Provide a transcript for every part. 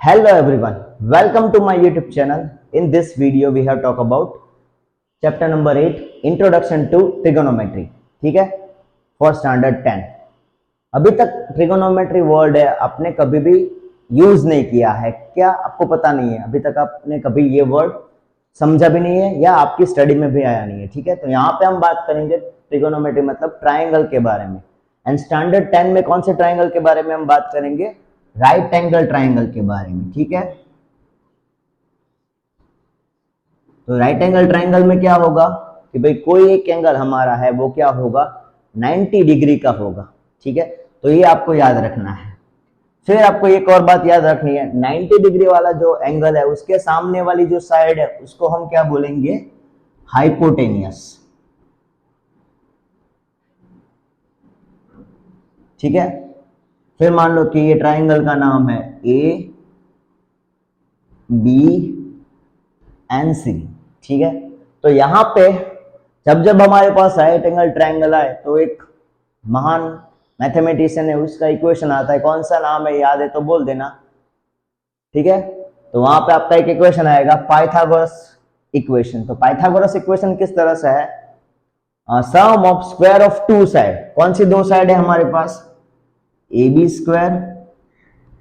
Hello everyone, welcome to my YouTube channel. In this video we have talked about chapter number 8 Introduction to Trigonometry. ठीक है, for standard 10. अभी तक trigonometry word है आपने कभी भी यूज नहीं किया है क्या? आपको पता नहीं है, अभी तक आपने कभी ये वर्ड समझा भी नहीं है या आपकी स्टडी में भी आया नहीं है. ठीक है, तो यहाँ पे हम बात करेंगे ट्रिगोनोमेट्री मतलब ट्राइंगल के बारे में. एंड स्टैंडर्ड 10 में कौन से ट्राइंगल के बारे में हम बात करेंगे? राइट एंगल ट्राइंगल के बारे में. ठीक है, तो राइट एंगल ट्राइंगल में क्या होगा कि भाई कोई एक एंगल हमारा है वो क्या होगा, 90 डिग्री का होगा. ठीक है, तो ये आपको याद रखना है. फिर आपको एक और बात याद रखनी है, 90 डिग्री वाला जो एंगल है उसके सामने वाली जो साइड है उसको हम क्या बोलेंगे? हाइपोटेनियस. ठीक है, फिर मान लो कि ये ट्राइंगल का नाम है ए बी एंड सी. ठीक है, तो यहां पे जब जब हमारे पास राइट एंगल ट्राइंगल आए तो एक महान मैथमेटिशियन है उसका इक्वेशन आता है. कौन सा नाम है, याद है तो बोल देना. ठीक है, तो वहां पे आपका एक इक्वेशन आएगा पाइथागोरस इक्वेशन. तो पाइथागोरस इक्वेशन किस तरह से है? Sum of square of two side. कौन सी दो साइड है हमारे पास? ए बी स्क्वायर,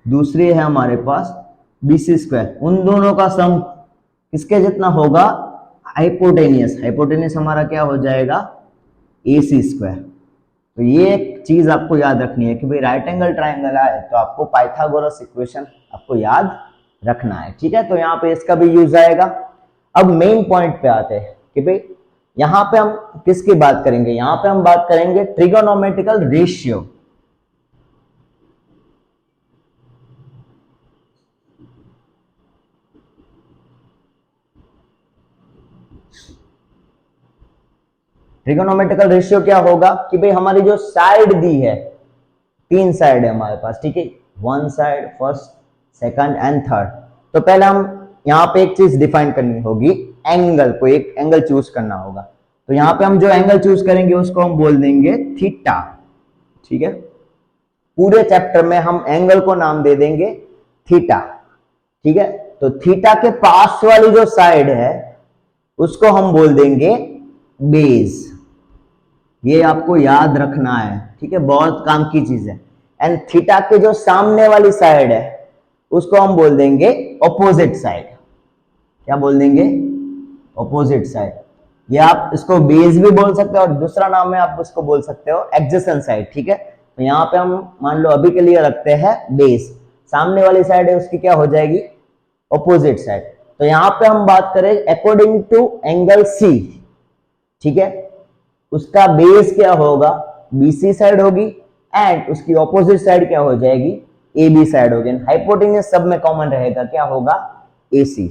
दूसरी है हमारे पास बी सी स्क्वायर. उन दोनों का सम किसके जितना होगा? हाइपोटेनियस. हाइपोटेनियस हमारा क्या हो जाएगा? A C square. तो ये एक चीज आपको याद रखनी है कि भाई राइट एंगल ट्राइंगल आए तो आपको पाइथागोरस इक्वेशन आपको याद रखना है. ठीक है, तो यहाँ पे इसका भी यूज आएगा. अब मेन पॉइंट पे आते हैं कि भाई यहाँ पे हम किसकी बात करेंगे? यहाँ पे हम बात करेंगे ट्रिगोनोमेट्रिकल रेशियो. ट्रिगोनोमेट्रिकल रेशियो क्या होगा कि भाई हमारी जो साइड दी है, तीन साइड है हमारे पास. ठीक है, one side, first, second and third. तो पहले हम यहाँ पे एक चीज डिफाइन करनी होगी, एंगल. को एक एंगल चूज करना होगा. तो यहाँ पे हम जो एंगल चूज करेंगे उसको हम बोल देंगे थीटा. ठीक है, पूरे चैप्टर में हम एंगल को नाम दे देंगे थीटा. ठीक है, तो थीटा के पास वाली जो साइड है उसको हम बोल देंगे बेस. ये आपको याद रखना है. ठीक है, बहुत काम की चीज है. एंड थीटा के जो सामने वाली साइड है उसको हम बोल देंगे ऑपोजिट साइड. क्या बोल देंगे? Opposite side. ये आप इसको बेस भी बोल सकते हो और दूसरा नाम है आप उसको बोल सकते हो एडजेसेंट साइड. ठीक है, तो यहाँ पे हम मान लो अभी के लिए रखते हैं बेस. सामने वाली साइड है उसकी क्या हो जाएगी? Opposite side. तो यहाँ पे हम बात करें अकॉर्डिंग टू एंगल सी. ठीक है, उसका बेस क्या होगा? बीसी साइड होगी एंड उसकी ऑपोजिट साइड क्या हो जाएगी? ए बी साइड होगी. हाइपोटेन्यूज सब में कॉमन रहेगा, क्या होगा? AC.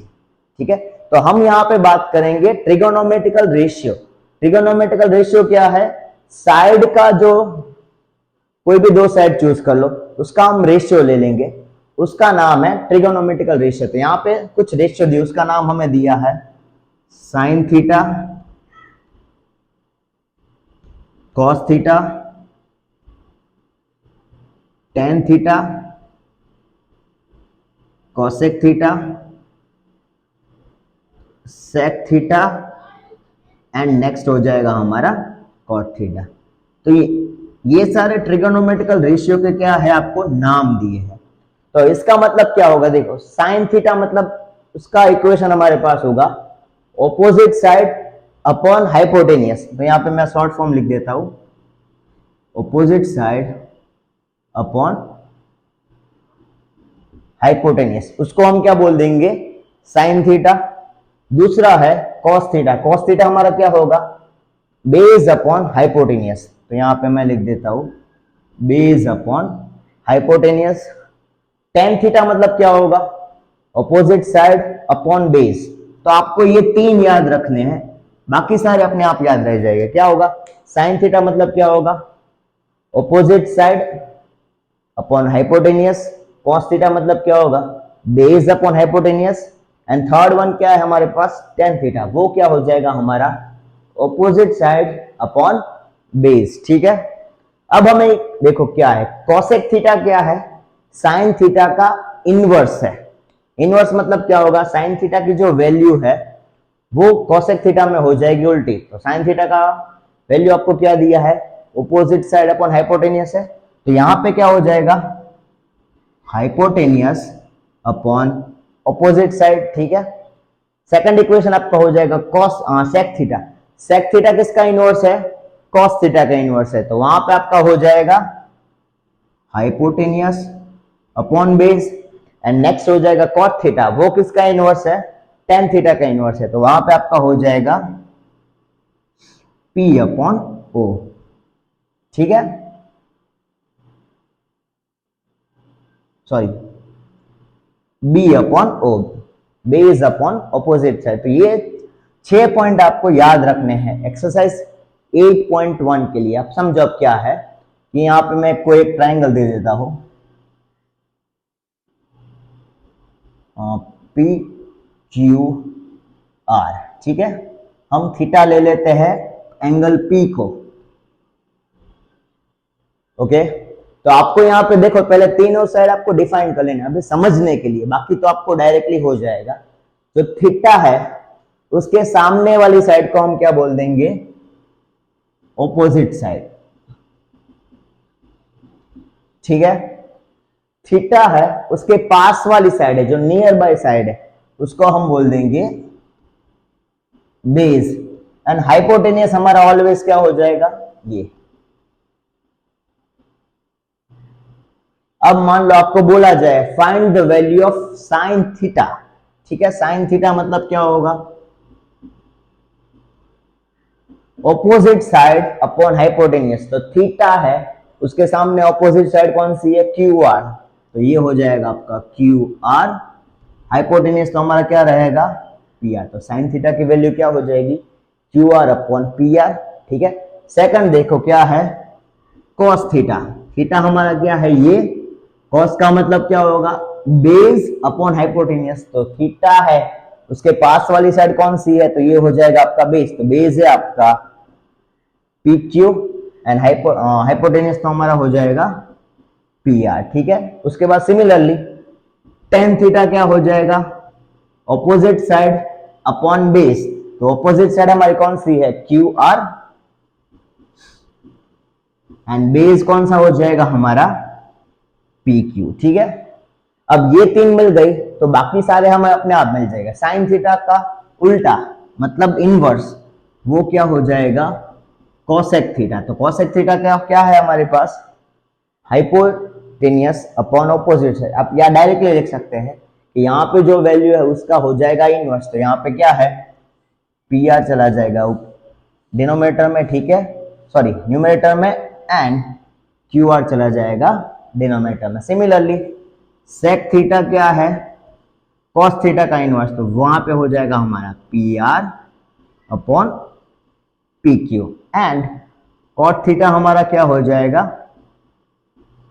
ठीक है, तो हम यहाँ पे बात करेंगे ट्रिगोनोमेट्रिकल रेशियो. ट्रिगोनोमेट्रिकल रेशियो क्या है? साइड का जो कोई भी दो साइड चूज कर लो उसका हम रेशियो ले लेंगे, उसका नाम है ट्रिगोनोमेट्रिकल रेशियो. तो यहाँ पे कुछ रेशियो दी, उसका नाम हमें दिया है sin theta, cos theta, tan theta, cosec theta, sec theta and next हो जाएगा हमारा कॉट थीटा. तो ये सारे ट्रिगोनोमेट्रिकल रेशियो के क्या है आपको नाम दिए हैं. तो इसका मतलब क्या होगा? देखो, साइन थीटा मतलब उसका इक्वेशन हमारे पास होगा ऑपोजिट साइड अपॉन हाइपोटेनियस. तो यहाँ पे मैं शॉर्ट फॉर्म लिख देता हूं, ऑपोजिट साइड अपॉन हाइपोटेनियस. उसको हम क्या बोल देंगे? Sine theta. दूसरा है कॉस थीटा. कॉस थीटा हमारा क्या होगा? Base upon hypotenuse. तो यहाँ पे मैं लिख देता हूं base upon hypotenuse. Tan theta मतलब क्या होगा? Opposite side upon base. तो आपको ये तीन याद रखने हैं, बाकी सारे अपने आप याद रह जाएंगे. क्या होगा? साइन थीटा मतलब क्या होगा? Opposite side upon hypotenuse. Cos theta मतलब क्या होगा? Base upon hypotenuse. And third one क्या है हमारे पास? Tan theta. वो क्या हो जाएगा हमारा? Opposite side upon base. ठीक है, अब हमें देखो क्या है, कॉसेक थीटा क्या है? साइन थीटा का इनवर्स है. इनवर्स मतलब क्या होगा, साइन थीटा की जो वैल्यू है वो कोसेक थीटा में हो जाएगी उल्टी। तो साइन थीटा का वैल्यू आपको क्या दिया है, ऑपोजिट साइड अपॉन हाइपोटेनियस है, तो यहां पे क्या हो जाएगा, हाइपोटेनियस अपॉन ऑपोजिट साइड, ठीक है। सेकंड इक्वेशन आपका हो जाएगा cos sec theta. Sec theta किसका इनवर्स है, कॉस थीटा का इनवर्स है, तो वहां पे आपका हो जाएगा hypotenuse upon base. And next हो जाएगा कॉट थीटा, वो किसका इनवर्स है, टेन थीटा का इनवर्स है, तो वहां पे आपका हो जाएगा P अपॉन O, ठीक है, sorry B upon O, base upon opposite side. तो ये 6 पॉइंट आपको याद रखने हैं एक्सरसाइज 8.1 के लिए। आप समझो अब क्या है कि यहां पे मैं कोई एक ट्राइंगल दे देता हूं, P Q R, ठीक है। हम थीटा ले लेते हैं एंगल P को, ओके। तो आपको यहां पे देखो पहले तीनों साइड आपको डिफाइन कर लेना अभी समझने के लिए, बाकी तो आपको डायरेक्टली हो जाएगा। जो थीटा है उसके सामने वाली साइड को हम क्या बोल देंगे, ऑपोजिट साइड, ठीक है। थीटा है उसके पास वाली साइड है, जो नियर बाय साइड है, उसको हम बोल देंगे बेस। एंड हाइपोटेनियस हमारा ऑलवेज क्या हो जाएगा, ये। अब मान लो आपको बोला जाए find the value of sine theta, ठीक है। साइन थीटा मतलब क्या होगा, ऑपोजिट साइड अपॉन हाइपोटेनियस। तो थीटा है उसके सामने ऑपोजिट साइड कौन सी है, क्यू आर, तो ये हो जाएगा आपका क्यू आर। हाइपोटेनियस तो हमारा क्या रहेगा, पी आर। तो साइन थीटा की वैल्यू क्या हो जाएगी, Q R upon P R, ठीक है। सेकंड देखो क्या है, कॉस थीटा। थीटा हमारा क्या है, ये कॉस का मतलब क्या होगा, बेस अपॉन हाइपोटेनियस। तो थीटा है उसके पास वाली साइड कौन सी है, तो ये हो जाएगा आपका बेस। तो बेस है आपका पी क्यू एंड हाइपोटेनियस तो हमारा हो जाएगा पी आर, ठीक है। उसके बाद सिमिलरली टेन थीटा क्या हो जाएगा, ऑपोजिट साइड अपॉन बेस। तो ऑपोजिट साइड हमारी कौन सी है, क्यू आर, एंड बेस कौन सा हो जाएगा हमारा पी क्यू, ठीक है। अब ये तीन मिल गई तो बाकी सारे हमें अपने आप मिल जाएगा। साइन थीटा का उल्टा मतलब इनवर्स, वो क्या हो जाएगा, कोसेक थीटा। तो कोसेक थीटा क्या क्या है हमारे पास, हाइपोटेनियस अपॉन ऑपोजिट साइड। आप या डायरेक्टली लिख सकते हैं कि यहाँ पे जो वैल्यू है उसका हो जाएगा इनवर्स। तो यहाँ पे क्या है, पी आर चला जाएगा डिनोमिनेटर में, ठीक है, सॉरी न्यूमरेटर में, एंड क्यू आर चला जाएगा डिनोमिनेटर में। सिमिलरली सेक थीटा क्या है, कॉस थीटा का इनवर्स, तो वहां पे हो जाएगा हमारा P R upon P Q. And cot theta हमारा क्या हो जाएगा,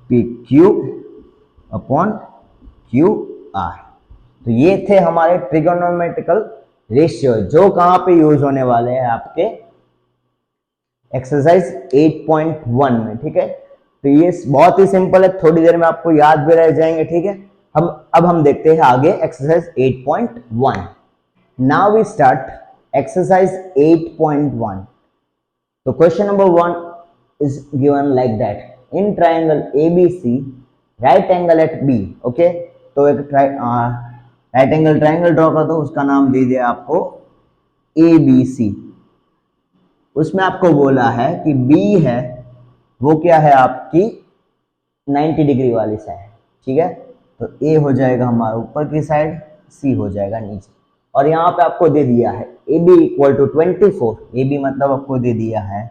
P Q upon Q R. तो ये थे हमारे ट्रिगोनोमेट्रिकल रेशियो, जो कहां पे यूज होने वाले हैं आपके एक्सरसाइज 8.1 में, ठीक है। तो ये बहुत ही सिंपल है, थोड़ी देर में आपको याद भी रह जाएंगे, ठीक है। हम देखते हैं आगे exercise 8.1। Now we start exercise 8.1। तो question number 1 is given like that, in triangle ABC right angle at B, okay. तो एक राइट एंगल ट्राइंगल ड्रॉ कर दो, उसका नाम दे दिया आपको ABC। उसमें आपको बोला है कि B है वो क्या है आपकी 90 डिग्री वाली साइड, ठीक है। तो A हो जाएगा हमारा ऊपर की साइड, C हो जाएगा नीचे। और यहाँ पे आपको दे दिया है AB इक्वल टू 24, AB मतलब आपको दे दिया है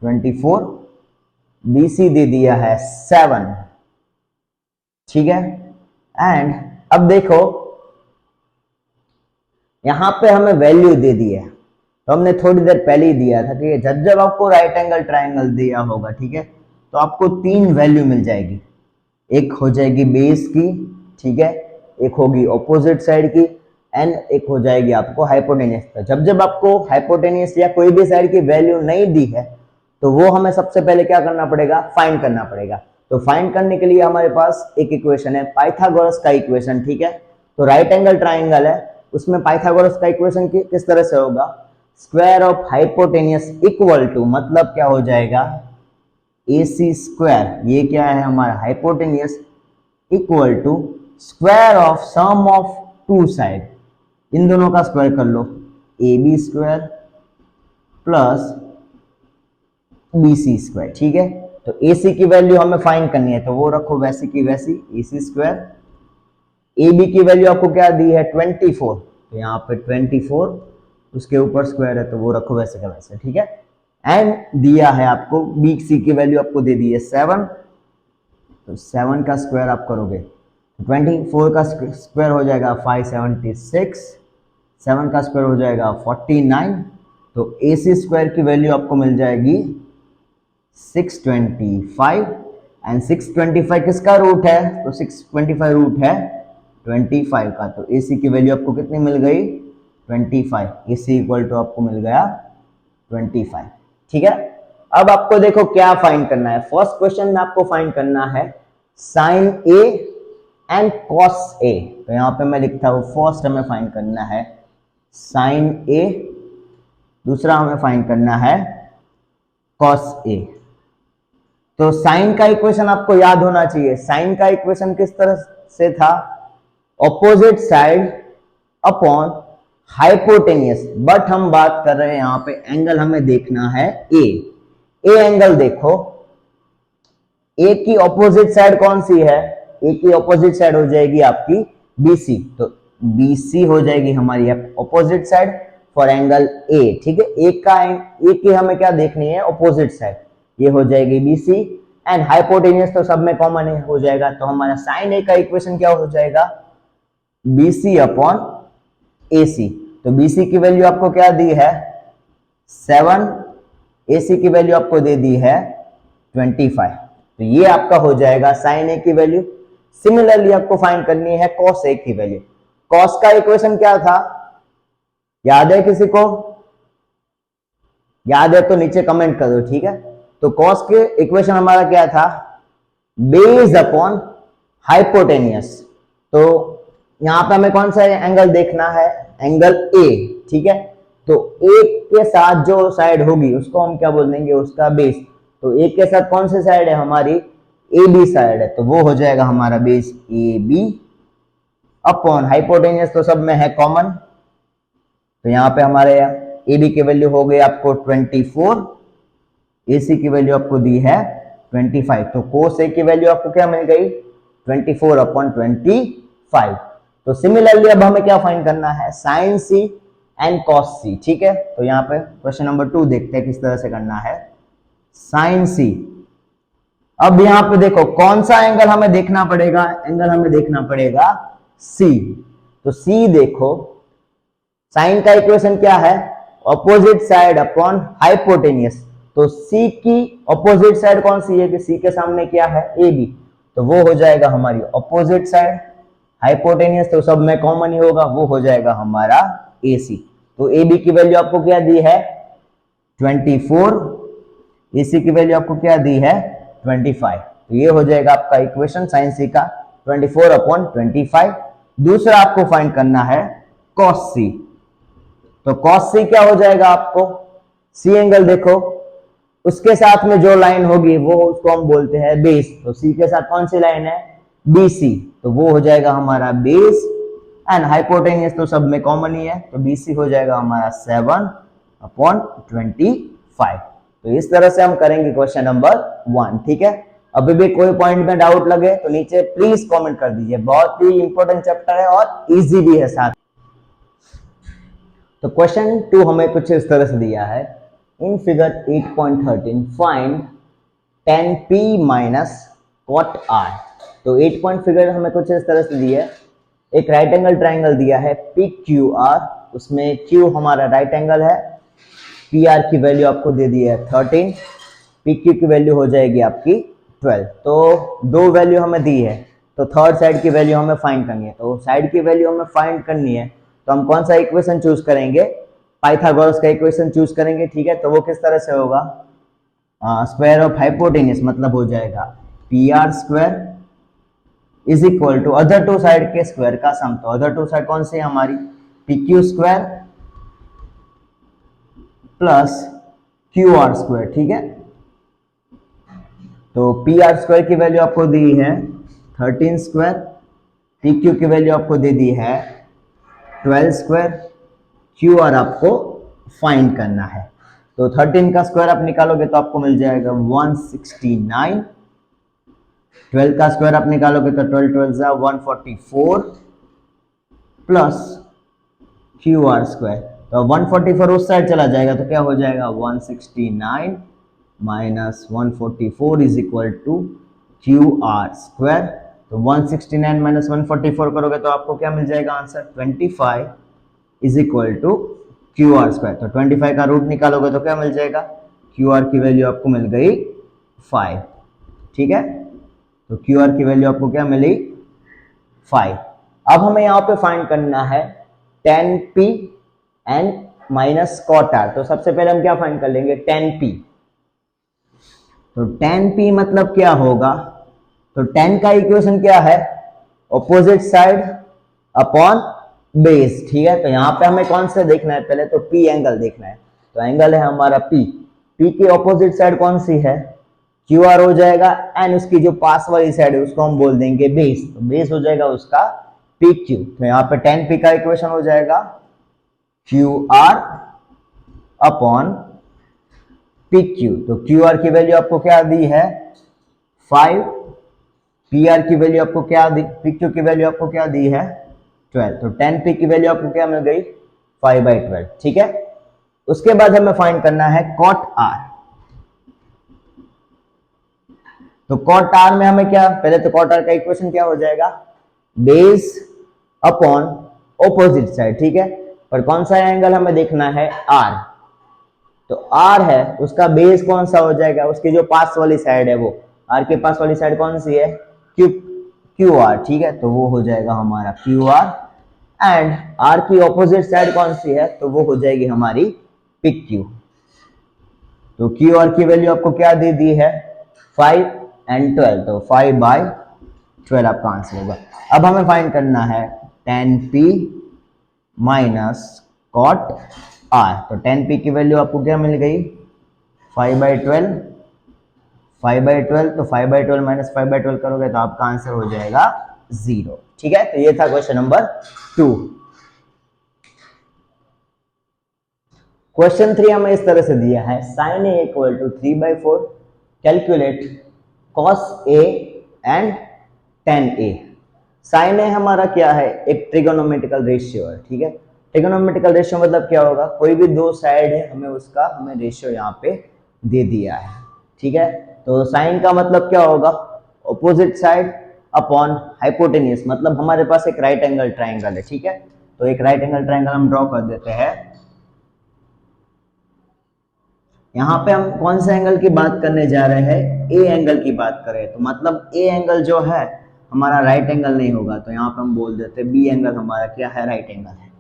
24, BC दे दिया है 7, ठीक है। एंड अब देखो यहाँ पे हमें वैल्यू दे दी है, तो हमने थोड़ी देर पहले ही दिया था, ठीक है। जब जब आपको राइट एंगल ट्राइंगल दिया होगा, ठीक है, तो आपको तीन वैल्यू मिल जाएगी। एक हो जाएगी बेस की, ठीक है, एक होगी ऑपोजिट साइड की, एंड एक हो जाएगी आपको हाइपोटेनियस का। जब जब आपको हाइपोटेनियस या कोई भी साइड की वैल्यू नहीं दी है तो वो हमें सबसे पहले क्या करना पड़ेगा, फाइंड करना पड़ेगा। तो फाइंड करने के लिए हमारे पास एक इक्वेशन है, पाइथागोरस का इक्वेशन, ठीक है। तो राइट एंगल ट्राइंगल है, उसमें पाइथागोरस का इक्वेशन किस तरह से होगा, square of hypotenuse equal to, मतलब क्या हो जाएगा, AC स्क्वायर, ये क्या है हमारा hypotenuse, equal to square of sum of two side, इन दोनों का स्क्वायर कर लो, AB square plus BC square. ठीक है, तो AC की वैल्यू हमें फाइंड करनी है, तो वो रखो वैसी की वैसी, AC स्क्वायर। AB की वैल्यू आपको क्या दी है 24, तो यहाँ पे 24, उसके ऊपर स्क्वायर है तो वो रखो वैसे का वैसे। ठीक है, एंड दिया है आपको BC की वैल्यू आपको दे दी है 7, तो 7 का स्क्वायर आप करोगे 24 का स्क्वायर हो जाएगा 576, 7 का स्क्वायर हो जाएगा 49, तो AC स्क्वायर की वैल्यू आपको मिल जाएगी 625, एंड 625 किसका रूट है, तो 625 रूट है 25 का, तो AC की वैल्यू आपको कितनी मिल गई 25, AC इक्वल टू आपको मिल गया 25। ठीक है, अब आपको देखो क्या फाइंड करना है, फर्स्ट क्वेश्चन में आपको फाइंड करना है sin A and cos A, तो यहां पे मैं लिखता हूं फर्स्ट हमें फाइंड करना है साइन A, दूसरा हमें फाइंड करना है कॉस A। तो साइन का इक्वेशन आपको याद होना चाहिए, साइन का इक्वेशन किस तरह से था, opposite side upon hypotenuse, but हम बात कर रहे हैं यहां पे एंगल हमें देखना है ए एंगल देखो, ए की ऑपोजिट साइड कौन सी है, ए की ऑपोजिट साइड हो जाएगी आपकी BC, तो BC हो जाएगी हमारी opposite side for angle A. ठीक है, ए की हमें क्या देखनी है ऑपोजिट साइड, ये हो जाएगी BC, एंड हाइपोटेनियस तो सब में कॉमन है हो जाएगा, तो हमारा साइन ए का इक्वेशन क्या हो जाएगा BC अपॉन AC, तो BC की वैल्यू आपको क्या दी है 7, AC की वैल्यू आपको दे दी है 25, तो ये आपका हो जाएगा साइन A की वैल्यू। सिमिलरली आपको फाइंड करनी है कॉस A की वैल्यू, कॉस का इक्वेशन क्या था, याद है किसी को, याद है तो नीचे कमेंट कर दो। ठीक है, तो कॉस के इक्वेशन हमारा क्या था, बेस अपॉन हाइपोटेनियस, तो यहां पे हमें कौन सा एंगल देखना है, एंगल A। ठीक है, तो A के साथ जो साइड होगी उसको हम क्या बोल देंगे, उसका बेस, तो A के साथ कौन सी साइड है हमारी AB साइड है, तो वो हो जाएगा हमारा बेस AB अपॉन हाइपोटेनियस तो सब में है कॉमन, तो यहाँ पे हमारे AB की वैल्यू हो गई आपको 24, AC की वैल्यू आपको दी है 25, तो cos A की वैल्यू आपको क्या मिल गई 24 अपॉन 25। तो सिमिलरली अब हमें क्या फाइंड करना है sin C and cos C। ठीक है, तो यहाँ पे क्वेश्चन नंबर 2 देखते हैं किस तरह से करना है, साइन C। अब यहाँ पे देखो कौन सा एंगल हमें देखना पड़ेगा, एंगल हमें देखना पड़ेगा C, तो C देखो, साइन का इक्वेशन क्या है ऑपोजिट साइड अपॉन हाइपोटेनियस, तो C की ऑपोजिट साइड कौन सी है कि C के सामने क्या है AB, तो वो हो जाएगा हमारी ऑपोजिट साइड, हाइपोटेनियस तो सब में कॉमन ही होगा, वो हो जाएगा हमारा AC, तो AB की वैल्यू आपको क्या दी है 24, AC की वैल्यू आपको क्या दी है 25, तो ये हो जाएगा आपका इक्वेशन साइन C का 24 अपॉन 25। दूसरा आपको फाइंड करना है cos C, तो cos C क्या हो जाएगा आपको, C एंगल देखो, उसके साथ में जो लाइन होगी वो उसको हम बोलते हैं बेस, तो C के साथ कौन सी लाइन है BC, तो वो हो जाएगा हमारा बेस, एंड हाइपोटेनियस तो सब में कॉमन ही है, तो BC हो जाएगा हमारा 7 अपॉन 25। तो इस तरह से हम करेंगे क्वेश्चन नंबर 1। ठीक है, अभी भी कोई पॉइंट में डाउट लगे तो नीचे प्लीज कमेंट कर दीजिए, बहुत ही इंपॉर्टेंट चैप्टर है और इजी भी है साथ। तो क्वेश्चन 2 हमें कुछ इस तरह से दिया है, in figure 8.13 find tan P minus cot R। तो 8 पॉइंट फिगर हमें कुछ इस तरह से दिया है, एक राइट एंगल ट्राइंगल दिया है PQR, उसमें Q हमारा राइट एंगल है, PR की वैल्यू आपको दे दी है 13, PQ की वैल्यू हो जाएगी आपकी 12, तो दो वैल्यू हमें दी है, तो थर्ड साइड की वैल्यू हमें फाइंड करनी है, तो साइड की वैल्यू हमें फाइंड करनी है, तो हम कौन सा इक्वेशन चूज करेंगे, पाइथागोरस का इक्वेशन चूज करेंगे। ठीक है, तो वो किस तरह से होगा, स्क्वायर ऑफ हाइपोटेनियस, मतलब हो जाएगा PR square is equal to other two side के स्क्वायर का सम। तो अदर टू साइड कौन सी है हमारी, P Q square plus Q R square, ठीक है। तो पी आर स्क्वायर की वैल्यू आपको दी है 13 स्क्वायर, पी क्यू की वैल्यू आपको दे दी है 12 स्क्वायर, क्यू आर आपको फाइंड करना है। तो 13 का स्क्वायर आप निकालोगे तो आपको मिल जाएगा 169, 12 का स्क्वायर आप निकालोगे तो 12 12 144 प्लस क्यू आर स्क्वायर। तो 144 उस साइड चला जाएगा तो क्या हो जाएगा 169 minus 144 is equal to Q R square. तो 169 माइनस 144 करोगे तो आपको क्या मिल जाएगा answer 25 is equal to Q R square. तो 25 का रूट निकालोगे तो क्या मिल जाएगा, क्यू आर की वैल्यू आपको मिल गई 5, ठीक है। तो क्यू आर की वैल्यू आपको क्या मिली 5। अब हमें यहाँ पे फाइंड करना है tan p and minus cot r। तो सबसे पहले हम क्या फाइंड कर लेंगे tan p। तो tan p मतलब क्या होगा, तो tan का इक्वेशन क्या है, ऑपोजिट साइड अपॉन बेस, ठीक है। तो यहाँ पे हमें कौन सा देखना है, पहले तो p एंगल देखना है। तो एंगल है हमारा p, p की ऑपोजिट साइड कौन सी है, क्यू आर हो जाएगा, एंड उसकी जो पास वाली साइड है उसको हम बोल देंगे बेस। तो बेस हो जाएगा उसका पी क्यू। तो यहाँ पे tan p का इक्वेशन हो जाएगा Q R upon P Q. तो क्यू आर की वैल्यू आपको क्या दी है 5, पी आर की वैल्यू आपको क्या दी, पी क्यू की वैल्यू आपको क्या दी है 12। तो tan p की वैल्यू आपको क्या मिल गई 5/12, ठीक है। उसके बाद हमें फाइंड करना है cot r। तो cot r में हमें क्या, पहले तो cot r का इक्वेशन क्या हो जाएगा, बेस अपॉन ऑपोजिट साइड, ठीक है। पर कौन सा एंगल हमें देखना है r। तो r है उसका बेस कौन सा हो जाएगा, उसकी जो पास वाली साइड है वो, r के पास वाली साइड कौन सी है क्यू आर, ठीक है। तो वो हो जाएगा हमारा क्यू आर, एंड r की ऑपोजिट साइड कौन सी है, तो वो हो जाएगी हमारी पिक क्यू। तो क्यू आर की वैल्यू आपको क्या दे दी है 5 एंड 12, तो 5/12 आपका आंसर होगा। अब हमें फाइंड करना है tan p minus cot r। तो tan p की वैल्यू आपको क्या मिल गई 5/12, 5/12, तो 5/12 माइनस 5/12 करोगे तो आपका आंसर हो जाएगा 0, ठीक है। तो ये था क्वेश्चन नंबर 2। क्वेश्चन 3 हमें इस तरह से दिया है, sin a equal to 3/4, calculate cos a and tan a। sin a हमारा क्या है, एक ट्रिगोनोमेट्रिकल रेशियो है, ठीक है। ट्रिगोनोमेट्रिकल रेशियो मतलब क्या होगा, कोई भी दो साइड है हमें रेशियो यहाँ पे दे दिया है, ठीक है। तो साइन का मतलब क्या होगा, ऑपोजिट साइड अपॉन हाइपोटेन्यूज। मतलब हमारे पास एक राइट एंगल ट्राइंगल है, ठीक है। तो एक राइट एंगल ट्राइंगल हम ड्रॉ कर देते हैं। यहाँ पे हम कौन से एंगल की बात करने जा रहे हैं, ए एंगल की बात कर रहे हैं। तो मतलब ए एंगल जो है हमारा राइट एंगल नहीं होगा, तो यहाँ पे हम बोल देते हैं बी एंगल हमारा क्या है, राइट एंगल है।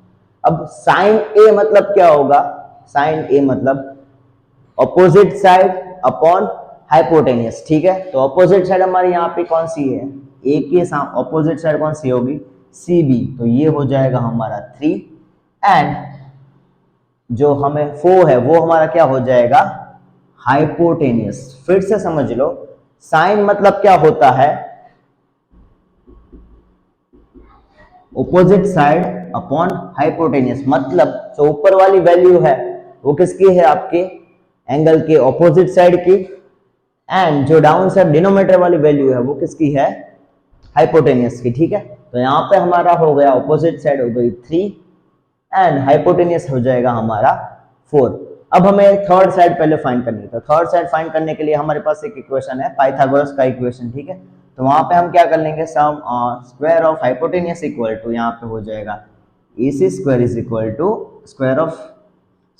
अब साइन ए मतलब क्या होगा, साइन ए मतलब ऑपोजिट साइड अपॉन हाइपोटेनियस, ठीक है। तो ऑपोजिट साइड हमारी यहाँ पे कौन सी है, ए के ऑपोजिट साइड कौन सी होगी, सी बी। तो ये हो जाएगा हमारा 3, एंड जो हमें 4 है वो हमारा क्या हो जाएगा हाइपोटेनियस। फिर से समझ लो, साइन मतलब क्या होता है, ऑपोजिट साइड अपॉन हाइपोटेनियस। मतलब जो ऊपर वाली वैल्यू है वो किसकी है, आपके एंगल के ऑपोजिट साइड की, एंड जो डाउन साइड डिनोमिनेटर वाली वैल्यू है वो किसकी है, हाइपोटेनियस की, ठीक है। तो यहाँ पे हमारा हो गया ऑपोजिट साइड हो गई 3 एंड हाइपोटेनियस हो जाएगा हमारा 4। अब हमें थर्ड साइड पहले फाइंड करनी है। तो थर्ड साइड फाइंड करने के लिए हमारे पास एक इक्वेशन है, पाइथागोरस का इक्वेशन, ठीक है। तो वहां पे हम क्या कर लेंगे, sum square of hypotenuse equal to, यहाँ पे हो जाएगा AC square is equal to square of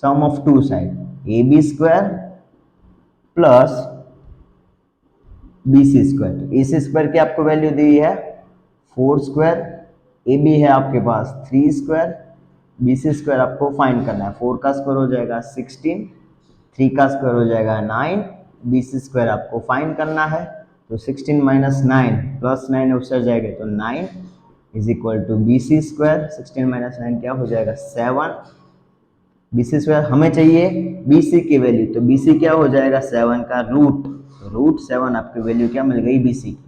sum of two side, AB square plus BC square. AC square की आपको वैल्यू दी है 4 स्क्वायर, AB है आपके पास 3 स्क्वायर, BC स्क्वायर आपको फाइंड करना है। 4 का स्क्वायर हो जाएगा 16, 3 का स्क्वायर हो जाएगा 9, BC स्क्वायर आपको फाइंड करना है। तो 16 माइनस 9 प्लस 9 उससे जाएगा तो 9 is equal to B C square. 16 minus 9 क्या हो जाएगा 7। बी सी स्क्वायर हमें चाहिए बी सी की वैल्यू, तो बी सी क्या हो जाएगा 7 का रूट, तो रूट 7 आपकी वैल्यू क्या मिल गई बी सी की।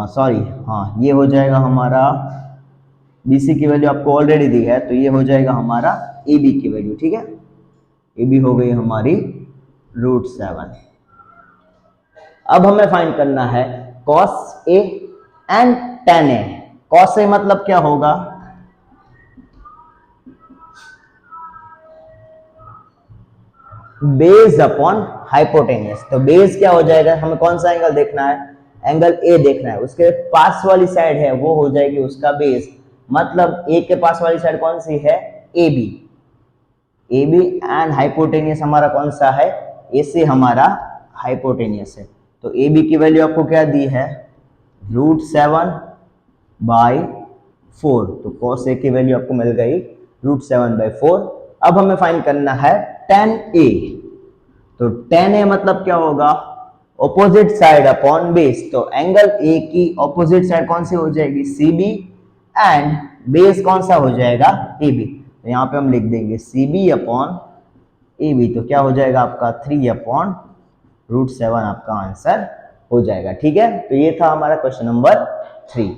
सॉरी, हाँ ये हो जाएगा हमारा बी सी की वैल्यू आपको ऑलरेडी दी है, तो ये हो जाएगा हमारा ए बी की वैल्यू। ठीक है, ए बी हो गई हमारी रूट 7। अब हमें फाइंड करना है cos A and tan A. Cos A मतलब क्या होगा, बेस अपॉन हाइपोटेनियस। तो बेस क्या हो जाएगा, हमें कौन सा एंगल देखना है, एंगल ए देखना है, उसके पास वाली साइड है वो हो जाएगी उसका बेस। मतलब ए के पास वाली साइड कौन सी है, A B. A B and hypotenuse हमारा कौन सा है, ए से हमारा हाइपोटेनियस है। तो ए बी की वैल्यू आपको क्या दी है, रूट 7/4। तो कॉस ए की वैल्यू आपको मिल गई रूट 7/4। अब हमें फाइंड करना है tan ए। तो tan ए मतलब क्या होगा, ऑपोजिट साइड अपॉन बेस। तो एंगल ए की ऑपोजिट साइड कौन सी हो जाएगी, सी बी, एंड बेस कौन सा हो जाएगा, ए बी। तो यहाँ पे हम लिख देंगे C B upon A B, तो क्या हो जाएगा आपका 3/√7 आपका आंसर हो जाएगा। ठीक है, तो ये था हमारा क्वेश्चन नंबर 3।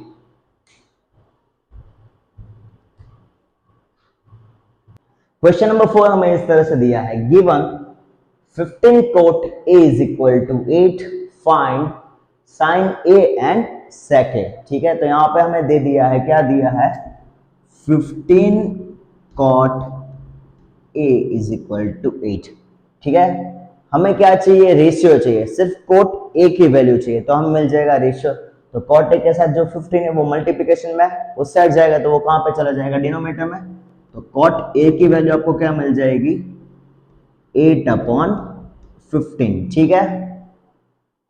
क्वेश्चन नंबर 4 हमें इस तरह से दिया है, given 15 cot A is equal to 8, find sin A and sec A। ठीक है, तो यहाँ पे हमें दे दिया है, क्या दिया है, 15 cot A is equal to 8। ठीक है, हमें क्या चाहिए, रेशियो चाहिए, सिर्फ cot A की वैल्यू चाहिए, तो हमें मिल जाएगा रेशियो। तो cot A के साथ जो 15 है वो मल्टीप्लिकेशन में उस साइड जाएगा, तो वो कहाँ पे चला जाएगा, डिनोमिनेटर में। तो cot A की वैल्यू आपको क्या मिल जाएगी, 8/15। ठीक है,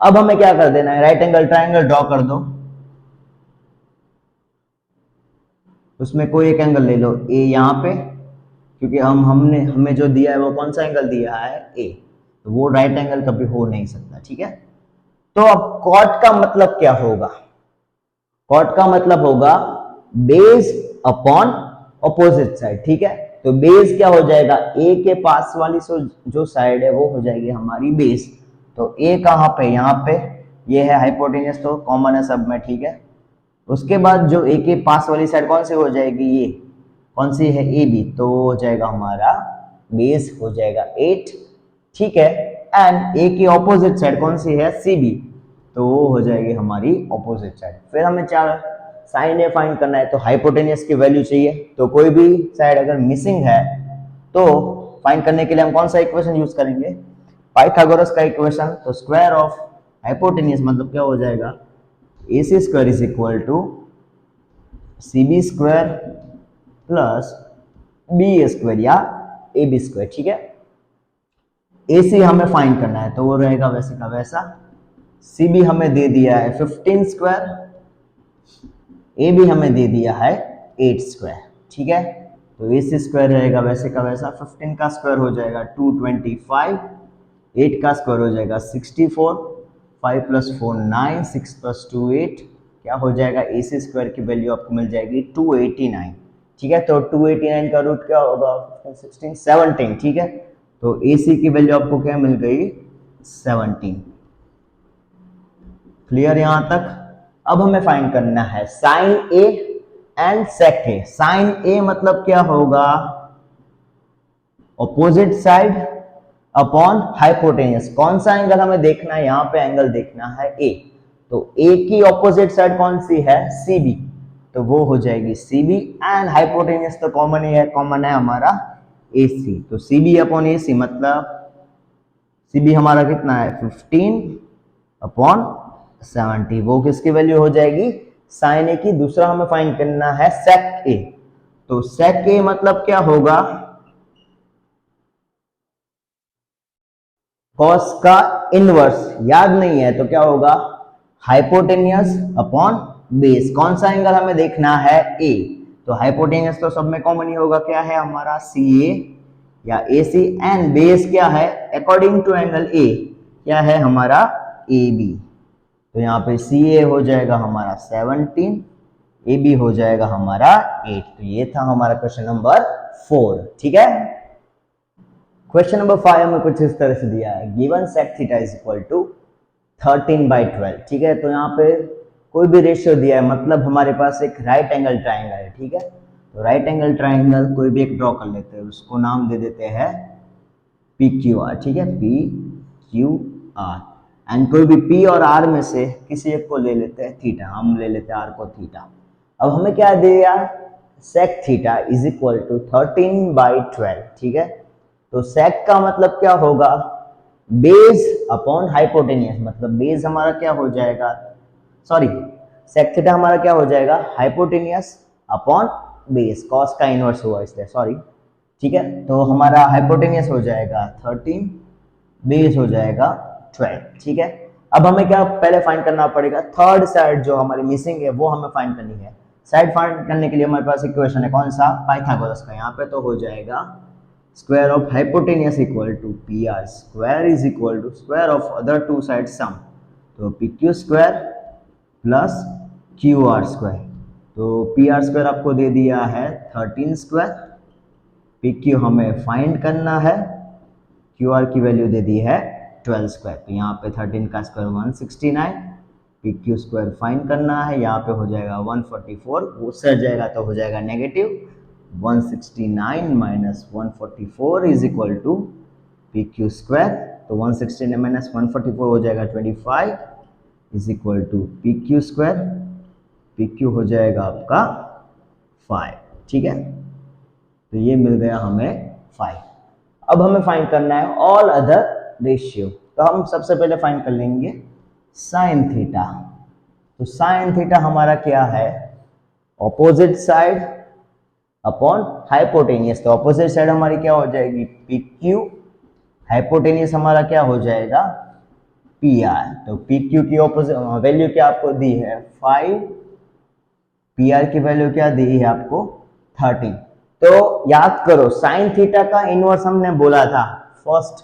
अब हमें क्या कर देना है, राइट एंगल ट्रायंगल ड्रॉ कर दो, उसमें कोई एक एंगल ले लो ए यहाँ पे, क्योंकि हमें जो दिया है वो कौन सा एंगल दिया है, ए, तो वो राइट एंगल कभी हो नहीं सकता। ठीक है, तो अब कॉट का मतलब क्या होगा, कॉट का मतलब होगा बेस अपॉन ऑपोजिट साइड। ठीक है, तो बेस क्या हो जाएगा, ए के पास वाली जो साइड है वो हो जाएगी हमारी बेस। तो ए कहाँ पे, यहाँ पे, ये है हाइपोटेनियस, तो कॉमन है सब में। ठीक है, उसके बाद जो ए के पास वाली साइड कौन सी हो जाएगी, ये कौन सी है, ए बी, तो वो हो जाएगा हमारा बेस हो जाएगा 8। ठीक है, एंड ए की ऑपोजिट साइड कौन सी है, सी बी, तो वो हो जाएगी हमारी ऑपोजिट साइड। फिर हमें साइन ए फाइंड करना है, तो हाइपोटेनियस की वैल्यू चाहिए, तो कोई भी साइड अगर मिसिंग है तो फाइंड करने के लिए हम कौन सा इक्वेशन यूज करेंगे, पाइथागोरस का इक्वेशन। तो स्क्वायर ऑफ हाइपोटेनियस मतलब क्या हो जाएगा, A C square is equal to C B square plus B square या ए बी स्क्वायर। ठीक है, ए सी हमें फाइंड करना है, तो वो रहेगा वैसे का वैसा। सी बी हमें दे दिया है 15 स्क्वायर, ए भी हमें दे दिया है 8 स्क्वायर। ठीक है, तो ए सी स्क्वायर रहेगा वैसे का वैसा, 15 का स्क्वायर हो जाएगा 225, 8 का स्क्वायर हो जाएगा 64, 5 + 4 9, 6 + 2 8, क्या हो जाएगा, ए सी स्क्वायर की वैल्यू आपको मिल जाएगी 289। ठीक है, तो 289 का रूट क्या होगा, 16 17। ठीक है, तो ए सी की वैल्यू आपको क्या मिल गई, 17। क्लियर यहां तक। अब हमें फाइंड करना है sine A and sec A. Sine A मतलब क्या होगा, ऑपोजिट साइड अपॉन हाइपोटेनियस। कौन सा एंगल हमें देखना है, यहां पे एंगल देखना है ए, तो ए की ऑपोजिट साइड कौन सी है, सी बी, तो वो हो जाएगी सी बी, एंड हाइपोटेनियस तो कॉमन ही है, कॉमन है हमारा ए सी, तो सी बी अपॉन ए सी मतलब सी बी हमारा कितना है 15/70, वो किसकी वैल्यू हो जाएगी, साइन ए की। दूसरा हमें फाइंड करना है सेक ए। तो सेक ए मतलब क्या होगा, कॉस का इनवर्स, याद नहीं है तो क्या होगा, हाइपोटेनियस अपॉन बेस। कौन सा एंगल हमें देखना है, ए, तो हाइपोटेनियस तो सब में कॉमन ही होगा, क्या है हमारा सी ए, या AC, एंड बेस क्या है अकॉर्डिंग टू एंगल A, क्या है हमारा AB। तो यहाँ पे CA हो जाएगा हमारा 17, AB हो जाएगा हमारा 8। तो ये था हमारा क्वेश्चन नंबर 4, ठीक है। क्वेश्चन नंबर 5 में कुछ इस तरह से दिया है, given sec theta is equal to 13/12, ठीक है। तो यहाँ पे कोई भी रेशियो दिया है, मतलब हमारे पास एक राइट एंगल ट्राइंगल है, ठीक है। तो राइट एंगल ट्राइंगल कोई भी एक ड्रॉ कर लेते हैं, उसको नाम दे देते हैं PQR, ठीक है, PQR। एंड कोई भी P और R में से किसी एक को ले लेते हैं थीटा, हम ले लेते हैं R को थीटा। अब हमें क्या दिया, sec theta is equal to 13/12, ठीक है। तो sec का मतलब क्या होगा, बेस अपॉन हाइपोटेनियस, मतलब बेस हमारा क्या हो जाएगा, सॉरी sec थीटा हमारा क्या हो जाएगा, हाइपोटेनियस अपॉन बेस, कॉस का इनवर्स हुआ इसलिए, सॉरी, ठीक है। तो हमारा हाइपोटेनियस हो जाएगा 13, बेस हो जाएगा 12, ठीक है। अब हमें क्या पहले फाइंड करना पड़ेगा, थर्ड साइड जो हमारी मिसिंग है वो हमें फाइंड करनी है। साइड फाइंड करने के लिए हमारे पास इक्वेशन है, कौन सा, पाइथागोरस का। यहाँ पे तो हो जाएगा square of hypotenuse equal to PR square is equal to square of other two side sum, तो PQ square plus QR square. तो PR स्क्वायर आपको दे दिया है 13 स्क्वायर, PQ हमें फाइंड करना है, QR की वैल्यू दे दी है 12 स्क्वायर। तो यहाँ पे 13 का स्क्वायर 169, PQ स्क्वायर फाइंड करना है, यहाँ पे हो जाएगा 144, वो सर जाएगा तो हो जाएगा negative 169 minus 144 is equal to PQ square. तो 169 माइनस 144 हो जाएगा 25 is equal to PQ square, PQ हो जाएगा आपका 5, ठीक है। तो ये मिल गया हमें 5। अब हमें फाइंड करना है ऑल अदर रेशियो। तो हम सबसे पहले फाइंड कर लेंगे साइन थीटा। तो साइन थीटा हमारा क्या है, ऑपोजिट साइड अपॉन हाइपोटेनियस। तो ऑपोजिट साइड हमारी क्या हो जाएगी PQ, हाइपोटेनियस हमारा क्या हो जाएगा PR। तो PQ की ऑपोजिट वैल्यू क्या आपको दी है 5, PR की वैल्यू क्या दी है आपको 13। तो याद करो साइन थीटा का इनवर्स हमने बोला था फर्स्ट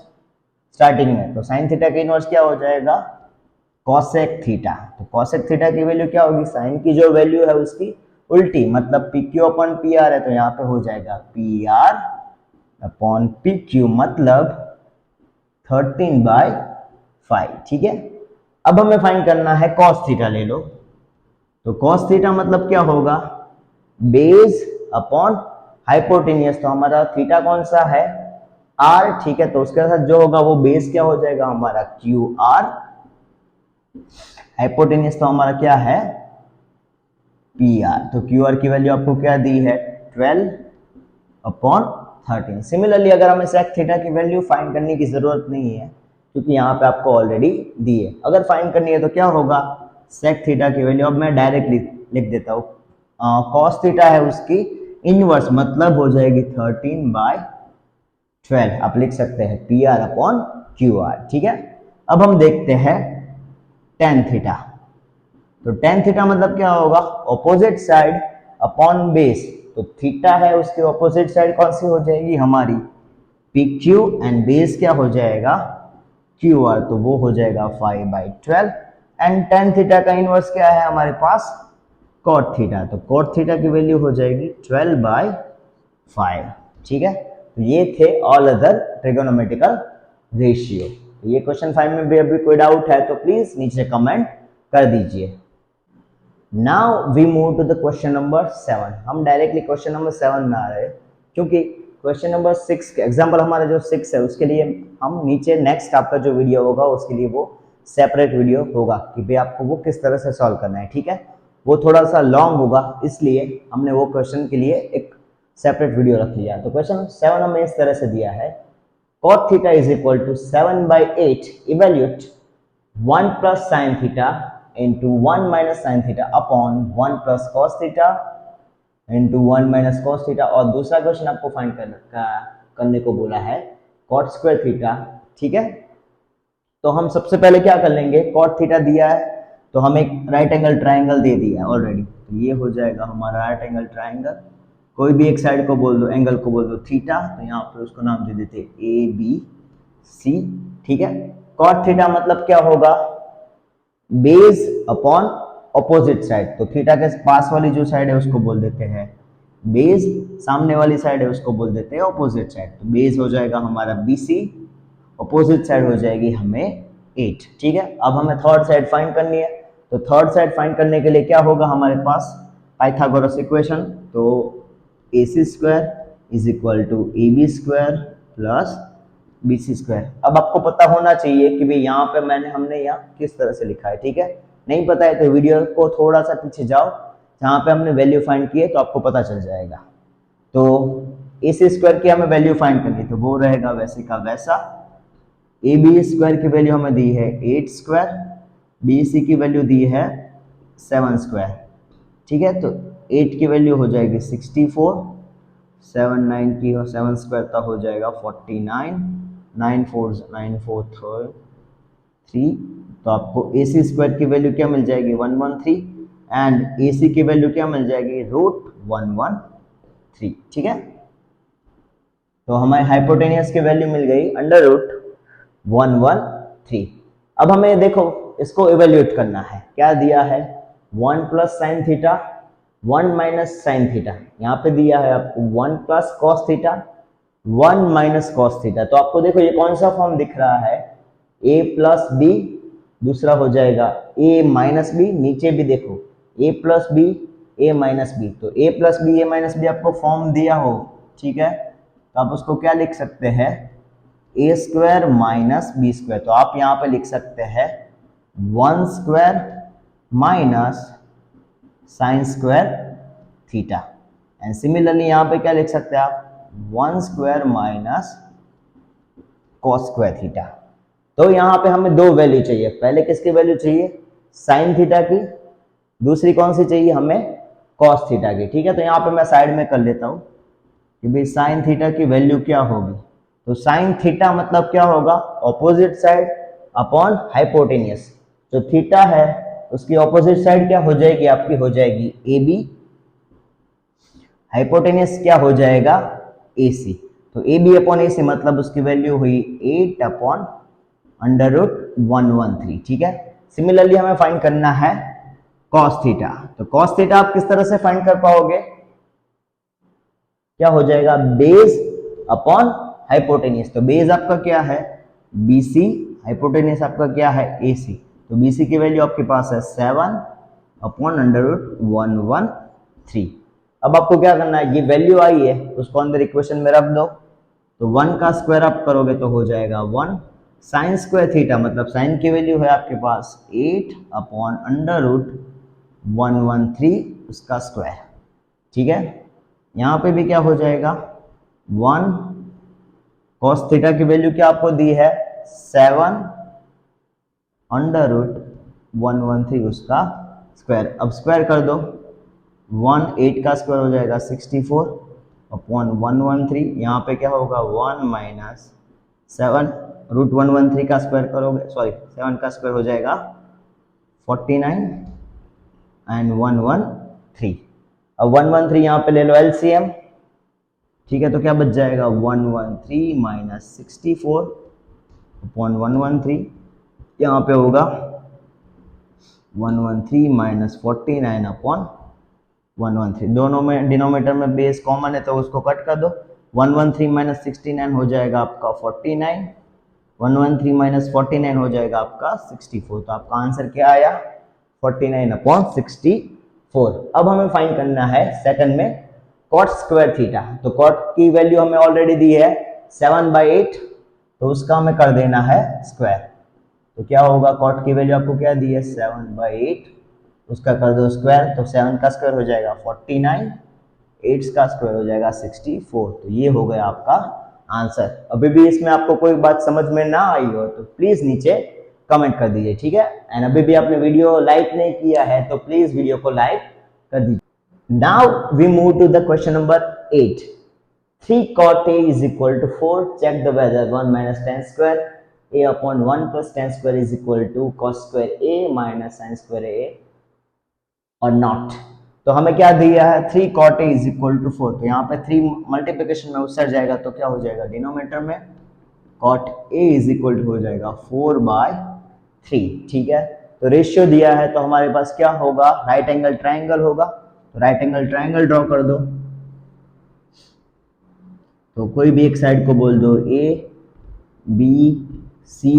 स्टार्टिंग में। तो साइन थीटा का इनवर्स क्या हो जाएगा कॉसेक थीटा। तो कॉसेक थीटा की वैल्यू क्या होगी, साइन की जो वैल्यू है उसकी उल्टी, मतलब PQ अपॉन PR है, तो यहाँ पे हो जाएगा PR अपॉन PQ, मतलब 13/5, ठीक है। अब हमें फाइंड करना है कॉस थीटा, ले लो। तो कॉस थीटा मतलब क्या होगा, बेस अपॉन हाइपोटेनियस। तो हमारा थीटा कौन सा है R, ठीक है। तो उसके साथ जो होगा वो बेस क्या हो जाएगा हमारा QR, हाइपोटेनियस तो हमारा क्या है PR। तो QR की वैल्यू आपको क्या दी है 12 अपॉन 13। सिमिलरली अगर हमें सेक थीटा की वैल्यू फाइंड करने की जरूरत नहीं है, क्योंकि यहाँ पे आपको ऑलरेडी दी है। अगर फाइंड करनी है तो क्या होगा, सेक थीटा की वैल्यू अब मैं डायरेक्टली लिख देता हूँ, कॉस थीटा है उसकी इनवर्स, मतलब हो जाएगी 13/12। आप लिख सकते हैं PR अपॉन QR, ठीक है। अब हम देखते हैं टेन थीटा। तो टेन थीटा मतलब क्या होगा, ऑपोजिट साइड अपॉन बेस। तो थीटा है उसकी ऑपोजिट साइड कौन सी हो जाएगी हमारी PQ, एंड बेस क्या हो जाएगा QR, तो वो हो जाएगा 5/12। एंड टेन थीटा का इनवर्स क्या है हमारे पास कॉट थीटा। तो कॉट थीटा की वैल्यू हो जाएगी 12/5, ठीक है। तो ये थे ऑल अदर ट्रिगोनोमेट्रिकल रेशियो। तो ये क्वेश्चन 5 में भी अभी कोई डाउट है तो प्लीज नीचे कमेंट कर दीजिए। Now we move to the question number 7। हम डायरेक्टली क्वेश्चन नंबर 7 में आ रहे हैं, क्योंकि क्वेश्चन नंबर 6 के एग्जाम्पल हमारा जो 6 है उसके लिए हम नीचे नेक्स्ट आपका जो वीडियो होगा उसके लिए वो सेपरेट वीडियो होगा कि भाई आपको वो किस तरह से सॉल्व करना है, ठीक है। वो थोड़ा सा लॉन्ग होगा, इसलिए हमने वो क्वेश्चन के लिए एक सेपरेट वीडियो रख लिया। तो क्वेश्चन 7 हमें इस तरह से दिया है, cot theta is equal to 7/8, evaluate 1 plus sin theta into 1 minus sin theta upon 1 plus cos theta into 1 minus cos theta. और दूसरा क्वेश्चन आपको फाइंड करने को बोला है कॉट स्क्वायर थीटा, ठीक है। तो हम सबसे पहले क्या कर लेंगे, कॉट थीटा दिया है तो हम एक राइट एंगल ट्राइंगल दे दिया है ऑलरेडी, तो ये हो जाएगा हमारा राइट एंगल ट्राइंगल कोई भी एक साइड को बोल दो, एंगल को बोल दो थीटा, तो यहाँ पे उसको नाम दे देते ए बी सी, ठीक है। कॉट थीटा मतलब क्या होगा, बेस अपॉन ऑपोजिट साइड, तो थीटा के पास वाली जो साइड है उसको बोल देते हैं बेस, सामने वाली साइड है उसको बोल देते हैं ऑपोजिट साइड। तो बेस हो जाएगा हमारा BC, ऑपोजिट साइड हो जाएगी हमें 8, ठीक है। अब हमें थर्ड साइड फाइंड करनी है, तो थर्ड साइड फाइंड करने के लिए क्या होगा हमारे पास, पाइथागोरस इक्वेशन। तो AC square is equal to AB square plus BC square. अब आपको पता होना चाहिए कि भाई यहाँ पे हमने यहाँ किस तरह से लिखा है, ठीक है। नहीं पता है तो वीडियो को थोड़ा सा पीछे जाओ, जहाँ पे हमने वैल्यू फाइंड की है तो आपको पता चल जाएगा। तो AC स्क्वायर की हमें वैल्यू फाइंड करनी है, तो वो रहेगा वैसे का वैसा। AB स्क्वायर की वैल्यू हमें दी है 8 स्क्वायर, BC की वैल्यू दी है 7 स्क्वायर, ठीक है। तो 8 की वैल्यू हो जाएगी 64, 7 9 की हो 7 स्क्वायर का हो जाएगा 49, 9 4 9 4 3, तो आपको AC स्क्वायर की वैल्यू क्या मिल जाएगी 113, एंड AC की वैल्यू क्या मिल जाएगी √113, ठीक है। तो हमारे हाइपोटेनियस की वैल्यू मिल गई √113। अब हमें देखो इसको इवेल्युएट करना है, क्या दिया है 1 plus sin theta 1 minus sin theta, यहाँ पे दिया है आपको 1 plus cos theta 1 minus cos theta. तो आपको देखो ये कौन सा फॉर्म दिख रहा है, a प्लस बी, दूसरा हो जाएगा a माइनस बी, नीचे भी देखो a plus B a minus B, तो a plus B a minus B आपको फॉर्म दिया हो, ठीक है। तो आप उसको क्या लिख सकते हैं a square minus B square, तो आप यहाँ पे लिख सकते हैं 1 square minus sin square theta, and similarly यहाँ पे क्या लिख सकते हैं आप 1 square minus cos square theta. तो यहाँ पे हमें दो वैल्यू चाहिए, पहले किसकी वैल्यू चाहिए साइन थीटा की, दूसरी कौन सी चाहिए हमें कॉस थीटा की, ठीक है। तो यहाँ पे मैं साइड में कर लेता हूँ कि भाई साइन थीटा की वैल्यू क्या होगी, तो साइन थीटा मतलब क्या होगा ऑपोजिट साइड अपॉन हाइपोटेनियस, जो थीटा है उसकी ऑपोजिट साइड क्या हो जाएगी आपकी, हो जाएगी AB, हाइपोटेनियस क्या हो जाएगा AC, तो AB अपॉन AC मतलब उसकी वैल्यू हुई 8 अपॉन √113, ठीक है। सिमिलरली हमें फाइंड करना है कॉस थीटा, तो कॉस थीटा आप किस तरह से फाइंड कर पाओगे, क्या हो जाएगा बेस अपॉन हाइपोटेनियस, तो बेस आपका क्या है BC, हाइपोटेनियस आपका क्या है AC, तो BC की वैल्यू आपके पास है 7 अपॉन √113। अब आपको क्या करना है, ये वैल्यू आई है उसको अंदर इक्वेशन में रख दो, तो 1 का स्क्वायर आप करोगे तो हो जाएगा 1, साइन स्क्वायर थीटा मतलब साइन की वैल्यू है आपके पास 8 अपॉन √113 उसका स्क्वायर, ठीक है। यहाँ पे भी क्या हो जाएगा 1, कॉस थीटा की वैल्यू क्या आपको दी है 7 √113 उसका स्क्वायर, अब स्क्वायर कर दो 1 8 का स्क्वायर हो जाएगा 64 अपॉन 113, यहाँ पे क्या होगा 1 माइनस 7 √113 का स्क्वायर करोगे, सॉरी 7 का स्क्वायर हो जाएगा 49 एंड 113। अब 113 यहाँ पे ले लो LCM, ठीक है। तो क्या बच जाएगा 113 माइनस 64 अपॉन 113, यहाँ पे होगा 113 माइनस 49 अपॉन 113, दोनों में डिनोमिनेटर में बेस कॉमन है तो उसको कट कर दो, 113 माइनस 69 हो जाएगा आपका 49, 113 माइनस 49 हो जाएगा आपका 64, तो आपका आंसर क्या आया 49 अपॉन 64। अब हमें फाइंड करना है सेकंड में कॉट स्क्वायर थीटा, तो कॉट की वैल्यू हमें ऑलरेडी दी है 7/8, तो उसका हमें कर देना है स्क्वायर, तो क्या होगा कॉट की वैल्यू आपको क्या दी है 7/8, उसका कर दो स्क्वायर, तो 7 का स्क्वायर हो जाएगा 49, 8 का स्क्वायर हो जाएगा 64, तो ये हो गया आपका आंसर। अभी भी इसमें आपको कोई बात समझ में ना आई हो तो प्लीज नीचे कमेंट कर दीजिए, ठीक है। एंड अभी भी आपने वीडियो लाइक नहीं किया है तो प्लीज वीडियो को लाइक कर दीजिए। Now we move to the question number 8। 3 cot A is equal to 4. Check the whether 1 minus tan square A upon 1 plus tan square is equal to cos square A minus sin square A or not. तो हमें क्या दिया है 3 cot a is equal to 4, तो यहाँ पे 3 multiplication में उससे जाएगा तो क्या हो जाएगा डिनोमिनेटर में cot a is equal to हो जाएगा 4/3, ठीक है। तो रेशियो दिया है तो हमारे पास क्या होगा, राइट एंगल ट्राइंगल होगा, तो राइट एंगल ट्राइंगल ड्रॉ कर दो। तो कोई भी एक साइड को बोल दो ए बी सी,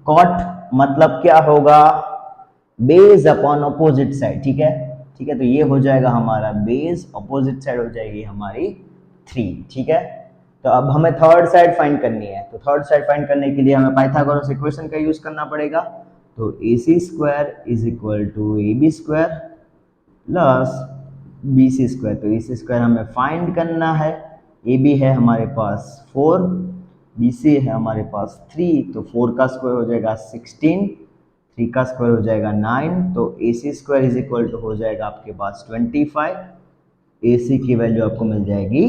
कॉट मतलब क्या होगा बेस अपॉन अपोजिट साइड, ठीक है, ठीक है। तो ये हो जाएगा हमारा बेस, अपोजिट साइड हो जाएगी हमारी 3, ठीक है। तो अब हमें थर्ड साइड फाइंड करनी है, तो थर्ड साइड फाइंड करने के लिए हमें पाइथागोरस इक्वेशन का यूज करना पड़ेगा। तो AC square is equal to AB square plus BC square. तो AC स्क्वायर हमें फाइंड करना है, AB है हमारे पास 4, BC है हमारे पास 3, तो 4 का स्क्वायर हो जाएगा 16, 3 का स्क्वायर हो जाएगा 9, तो AC square is equal to हो जाएगा आपके पास 25, AC की वैल्यू आपको मिल जाएगी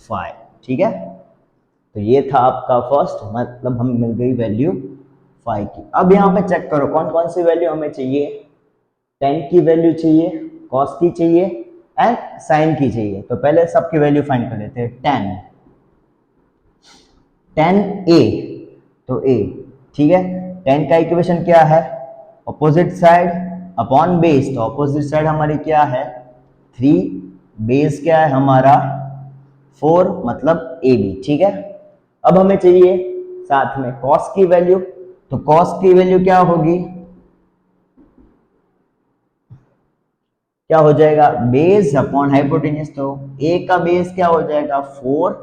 5, ठीक है। तो ये था आपका फर्स्ट, मतलब हमें मिल गई वैल्यू 5 की। अब यहाँ पे चेक करो कौन कौन सी वैल्यू हमें चाहिए, tan की वैल्यू चाहिए, cos की चाहिए एंड sin की चाहिए। तो पहले सबकी वैल्यू फाइंड कर लेते हैं। tan a, तो a, ठीक है। tan का इक्वेशन क्या है, अपोजिट साइड अपॉन बेस, तो अपोजिट साइड हमारी क्या है 3, बेस क्या है हमारा 4, मतलब AB, ठीक है। अब हमें चाहिए साथ में cos की वैल्यू, तो cos की वैल्यू क्या होगी, क्या हो जाएगा बेस अपॉन हाइपोटेन्यूज, तो a का बेस क्या हो जाएगा 4,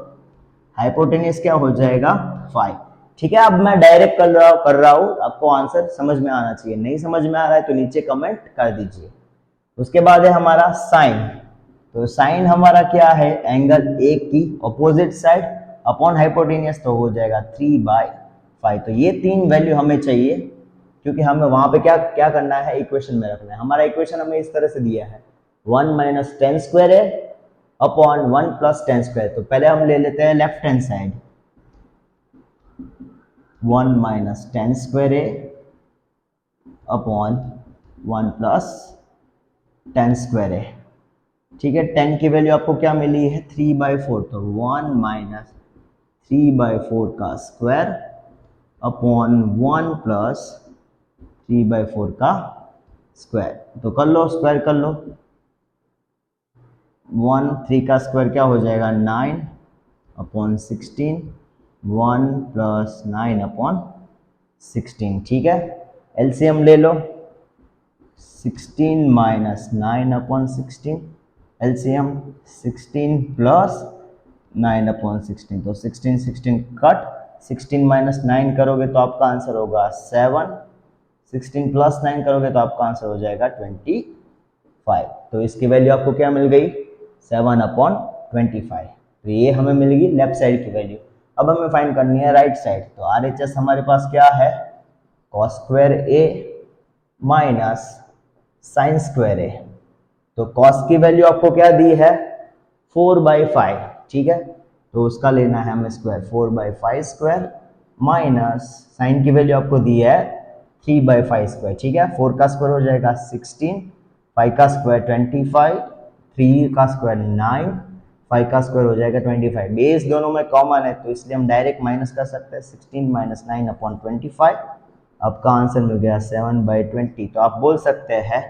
हाइपोटेन्यूज क्या हो जाएगा 5, ठीक है। अब मैं डायरेक्ट कर रहा हूं, आपको आंसर समझ में आना चाहिए, नहीं समझ में आ रहा है तो नीचे कमेंट कर दीजिए। उसके बाद है हमारा साइन, तो साइन हमारा क्या है एंगल ए की अपोजिट साइड अपॉन हाइपोटेनियस, तो हो जाएगा 3/5। तो ये 3 वैल्यू हमें चाहिए, क्योंकि हमें वहां पे क्या क्या करना है इक्वेशन में रखना है। हमारा इक्वेशन हमें इस तरह से दिया है 1 - tan स्क्वायर है अपॉन 1 + tan स्क्वायर। तो पहले हम ले लेते हैं left hand side, 1 - tan square है अपॉन 1 + tan स्क्वायर है, ठीक है। 10 की वैल्यू आपको क्या मिली है 3/4, तो 1 - 3/4 का स्क्वायर अपॉन 1 + 3/4 का स्क्वायर। तो कर लो, स्क्वायर कर लो, 1 3 का स्क्वायर क्या हो जाएगा 9 अपॉन 16, 1 + 9 अपॉन 16, ठीक है। एलसीएम ले लो, 16 - 9 अपॉन 16, एलसीएम 16 + 9 अपॉन 16, तो 16 16 कट, 16 - 9 करोगे तो आपका आंसर होगा 7, 16 + 9 करोगे तो आपका आंसर हो जाएगा 25। तो इसकी वैल्यू आपको क्या मिल गई 7/25। तो ये हमें मिल गई लेफ्ट साइड की वैल्यू। अब हमें फाइंड करनी है राइट साइड, तो RHS हमारे पास क्या है cos square a minus sin square a। तो cos की वैल्यू आपको क्या दी है 4/5, ठीक है। तो उसका लेना है हमें स्क्वायर, 4/5 स्क्वायर माइनस साइन की वैल्यू आपको दी है 3/5 स्क्वायर, ठीक है। 4 का स्क्वायर हो जाएगा 16, 5 का स्क्वायर 25, 3 का स्क्वायर 9, 5 का स्क्वायर हो जाएगा 25। बेस दोनों में कॉमन है तो इसलिए हम डायरेक्ट माइनस कर सकते हैं, 16 - 9 अपॉन 25। आपका आंसर मिल गया 7/20। तो आप बोल सकते हैं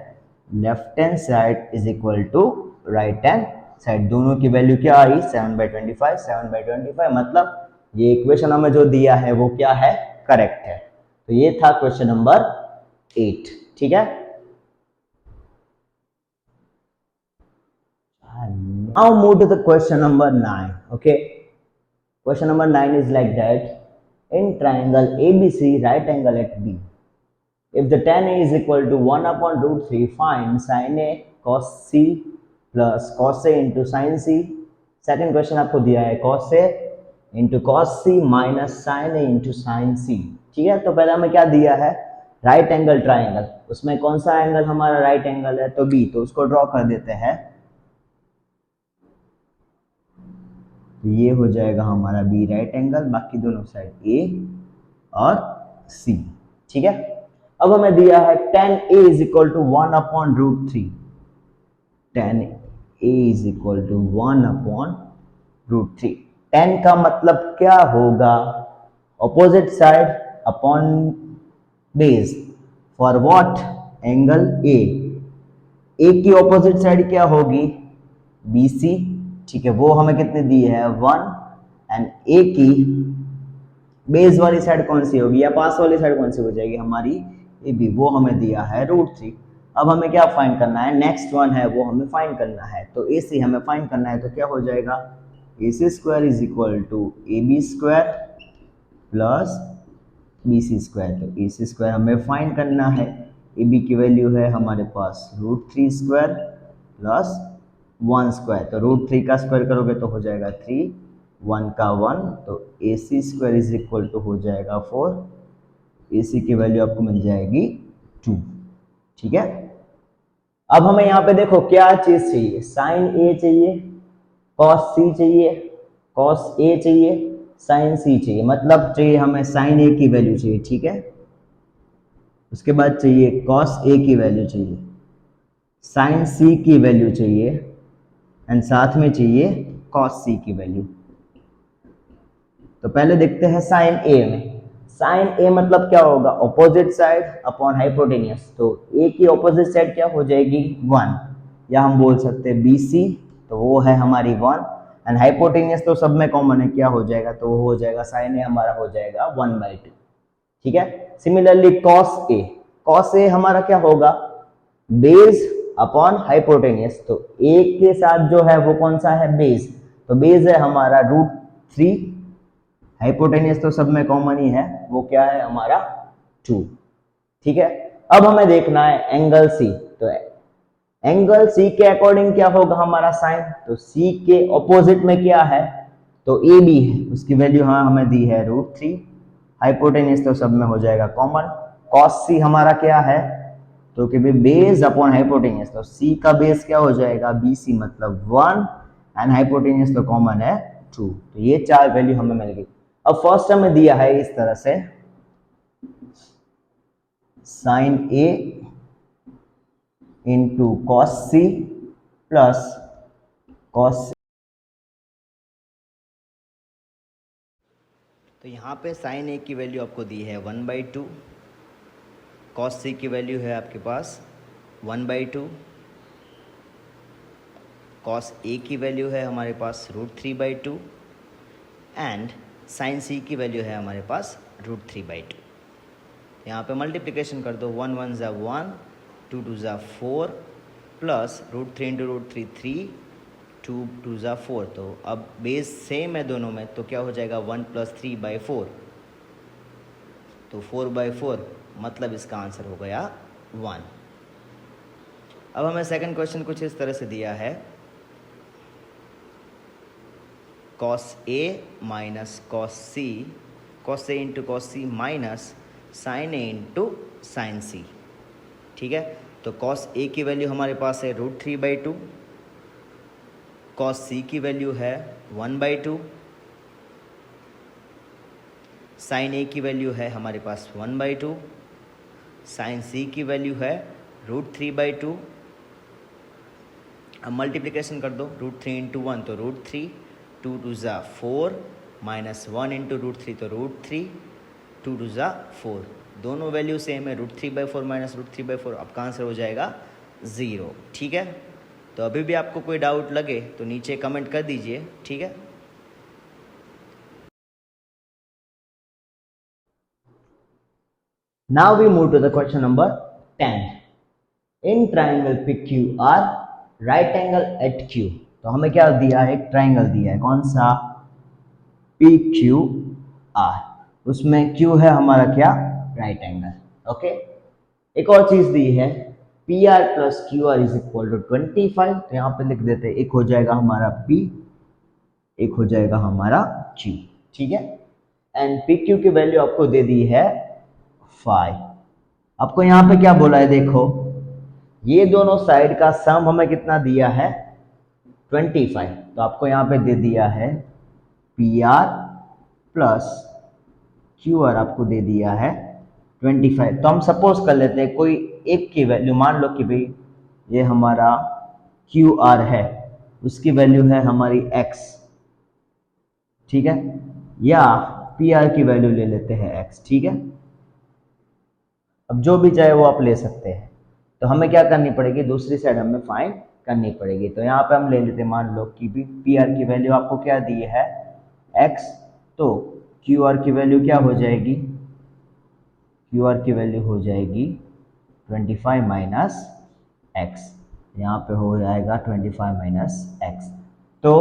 left hand side is equal to right hand side, दोनों की वैल्यू क्या आई 7/25, 7/25, मतलब ये इक्वेशन हमें जो दिया है वो क्या है करेक्ट है। तो ये था क्वेश्चन नंबर 8, ठीक है। Now move to the question number 9. Okay, question number 9 is like that. In triangle ABC, right angle at B, if the tan A is equal to 1/√3, find sin A cos C plus cos A into sin C. Second question आपको दिया है cos A into cos C minus sin A into sin C, ठीक है। तो पहले हमें क्या दिया है राइट एंगल ट्राइंगल, उसमें कौन सा एंगल हमारा राइट एंगल है तो B, तो उसको ड्रॉ कर देते हैं। तो ये हो जाएगा हमारा बी राइट एंगल, बाकी दोनों साइड ए और सी, ठीक है। अब हमें दिया है tan A is equal to 1/√3, tan a is equal to 1/√3। tan का मतलब क्या होगा? Opposite side upon base for what? Angle A. A की ऑपोजिट साइड क्या होगी? BC। ठीक है, वो हमें कितने दी है? 1। एंड ए की बेस वाली साइड कौन सी होगी या पास वाली साइड कौन सी हो जाएगी? हमारी ए बी, वो हमें दिया है √3। अब हमें क्या फाइंड करना है? नेक्स्ट वन है वो हमें फाइंड करना है। तो ए सी हमें फाइंड करना है, तो क्या हो जाएगा? AC² is equal to AB² plus BC²। तो AC² हमें फाइंड करना है। AB की वैल्यू है हमारे पास √3² प्लस 1²। तो √3 का स्क्वायर करोगे तो हो जाएगा 3, 1 का 1, तो AC² इज इक्वल टू हो जाएगा 4। AC की वैल्यू आपको मिल जाएगी 2। ठीक है, अब हमें यहाँ पे देखो क्या चीज चाहिए? साइन A चाहिए, कॉस C चाहिए, कॉस A चाहिए, साइन C चाहिए। मतलब चाहिए हमें साइन A की वैल्यू चाहिए। ठीक है, उसके बाद चाहिए कॉस A की वैल्यू चाहिए, साइन C की वैल्यू चाहिए, एंड साथ में चाहिए कॉस C की वैल्यू। तो पहले देखते हैं साइन A में। साइन A मतलब क्या होगा? Opposite side upon hypotenuse. तो A की ऑपोजिट साइड क्या हो जाएगी? 1, या हम बोल सकते हैं BC, तो वो है हमारी 1। एंड हाइपोटेनियस तो सब में कॉमन है, क्या हो जाएगा? तो वो हो जाएगा साइन A हमारा हो जाएगा 1/2। ठीक है, similarly cos A, cos A हमारा क्या होगा? Base upon hypotenuse. तो A के साथ जो है वो कौन सा है? बेस। तो बेस है हमारा √3, हाइपोटेनियस तो सब में कॉमन ही है, वो क्या है हमारा? 2। ठीक है, अब हमें देखना है एंगल C। तो एंगल C के अकॉर्डिंग क्या होगा हमारा साइन? तो C के ऑपोजिट में क्या है? तो AB है, उसकी वैल्यू हाँ हमें दी है √3। हाइपोटेनियस तो सब में हो जाएगा कॉमन। कॉस C हमारा क्या है? तो कि बेस अपॉन हाइपोटेनियस, तो C का बेस क्या हो जाएगा? BC, मतलब 1, एंड हाइपोटेनियस तो कॉमन है 2। तो ये 4 वैल्यू हमें मिल गई। अब फर्स्ट हमें दिया है इस तरह से, sin A into cos C plus cos. तो यहाँ पे साइन A की वैल्यू आपको दी है 1/2, कॉस C की वैल्यू है आपके पास 1/2, कॉस A की वैल्यू है हमारे पास √3/2, एंड साइन C की वैल्यू है हमारे पास √3/2। यहाँ पे मल्टीप्लिकेशन कर दो, 1 1 ज़ा 1, 2 2 ज़ा 4, प्लस √3 इंटू √3 3, 2 2 ज़ा 4। तो अब बेस सेम है दोनों में, तो क्या हो जाएगा? 1 + 3/4। तो 4/4, मतलब इसका आंसर हो गया 1। अब हमें सेकंड क्वेश्चन कुछ इस तरह से दिया है, cos A minus cos C, cos A into cos C minus sin A into sin C। ठीक है, तो cos A की वैल्यू हमारे पास है √3/2, cos C की वैल्यू है 1/2, साइन A की वैल्यू है हमारे पास 1/2, साइन C की वैल्यू है √3/2। अब मल्टीप्लिकेशन कर दो, √3 इंटू 1 तो √3, 2 2 ज़ा 4, माइनस 1 इंटू √3 तो √3, 2 2 ज़ा 4। दोनों वैल्यू सेम है, √3/4 माइनस √3/4। आपका आंसर हो जाएगा 0। ठीक है, तो अभी भी आपको कोई डाउट लगे तो नीचे कमेंट कर दीजिए। ठीक है, now we move to the question number 10। In triangle PQR right angle at Q। तो हमें क्या दिया है? एक ट्राइंगल दिया है, कौन सा? PQR। उसमें Q है हमारा क्या? Right angle. ओके, एक और चीज दी है, PR plus QR is equal to 25। तो यहाँ पे लिख देते हैं, एक हो जाएगा हमारा P, एक हो जाएगा हमारा Q। ठीक है, एंड PQ की वैल्यू आपको दे दी है 5। आपको यहाँ पे क्या बोला है? देखो, ये दोनों साइड का सम हमें कितना दिया है? 25। तो आपको यहाँ पे दे दिया है PR प्लस QR, आपको दे दिया है 25। तो हम सपोज कर लेते हैं कोई एक की वैल्यू, मान लो कि भाई ये हमारा क्यू आर है उसकी वैल्यू है हमारी x, ठीक है, या पी आर की वैल्यू ले लेते हैं x, ठीक है। अब जो भी चाहे वो आप ले सकते हैं। तो हमें क्या करनी पड़ेगी, दूसरी साइड हमें फाइंड करनी पड़ेगी। तो यहाँ पे हम ले लेते हैं, मान लो कि पी आर की वैल्यू आपको क्या दी है x, तो क्यू आर की वैल्यू क्या हो जाएगी, क्यू आर की वैल्यू हो जाएगी 25 माइनस एक्स, यहाँ पे हो जाएगा 25 माइनस एक्स। तो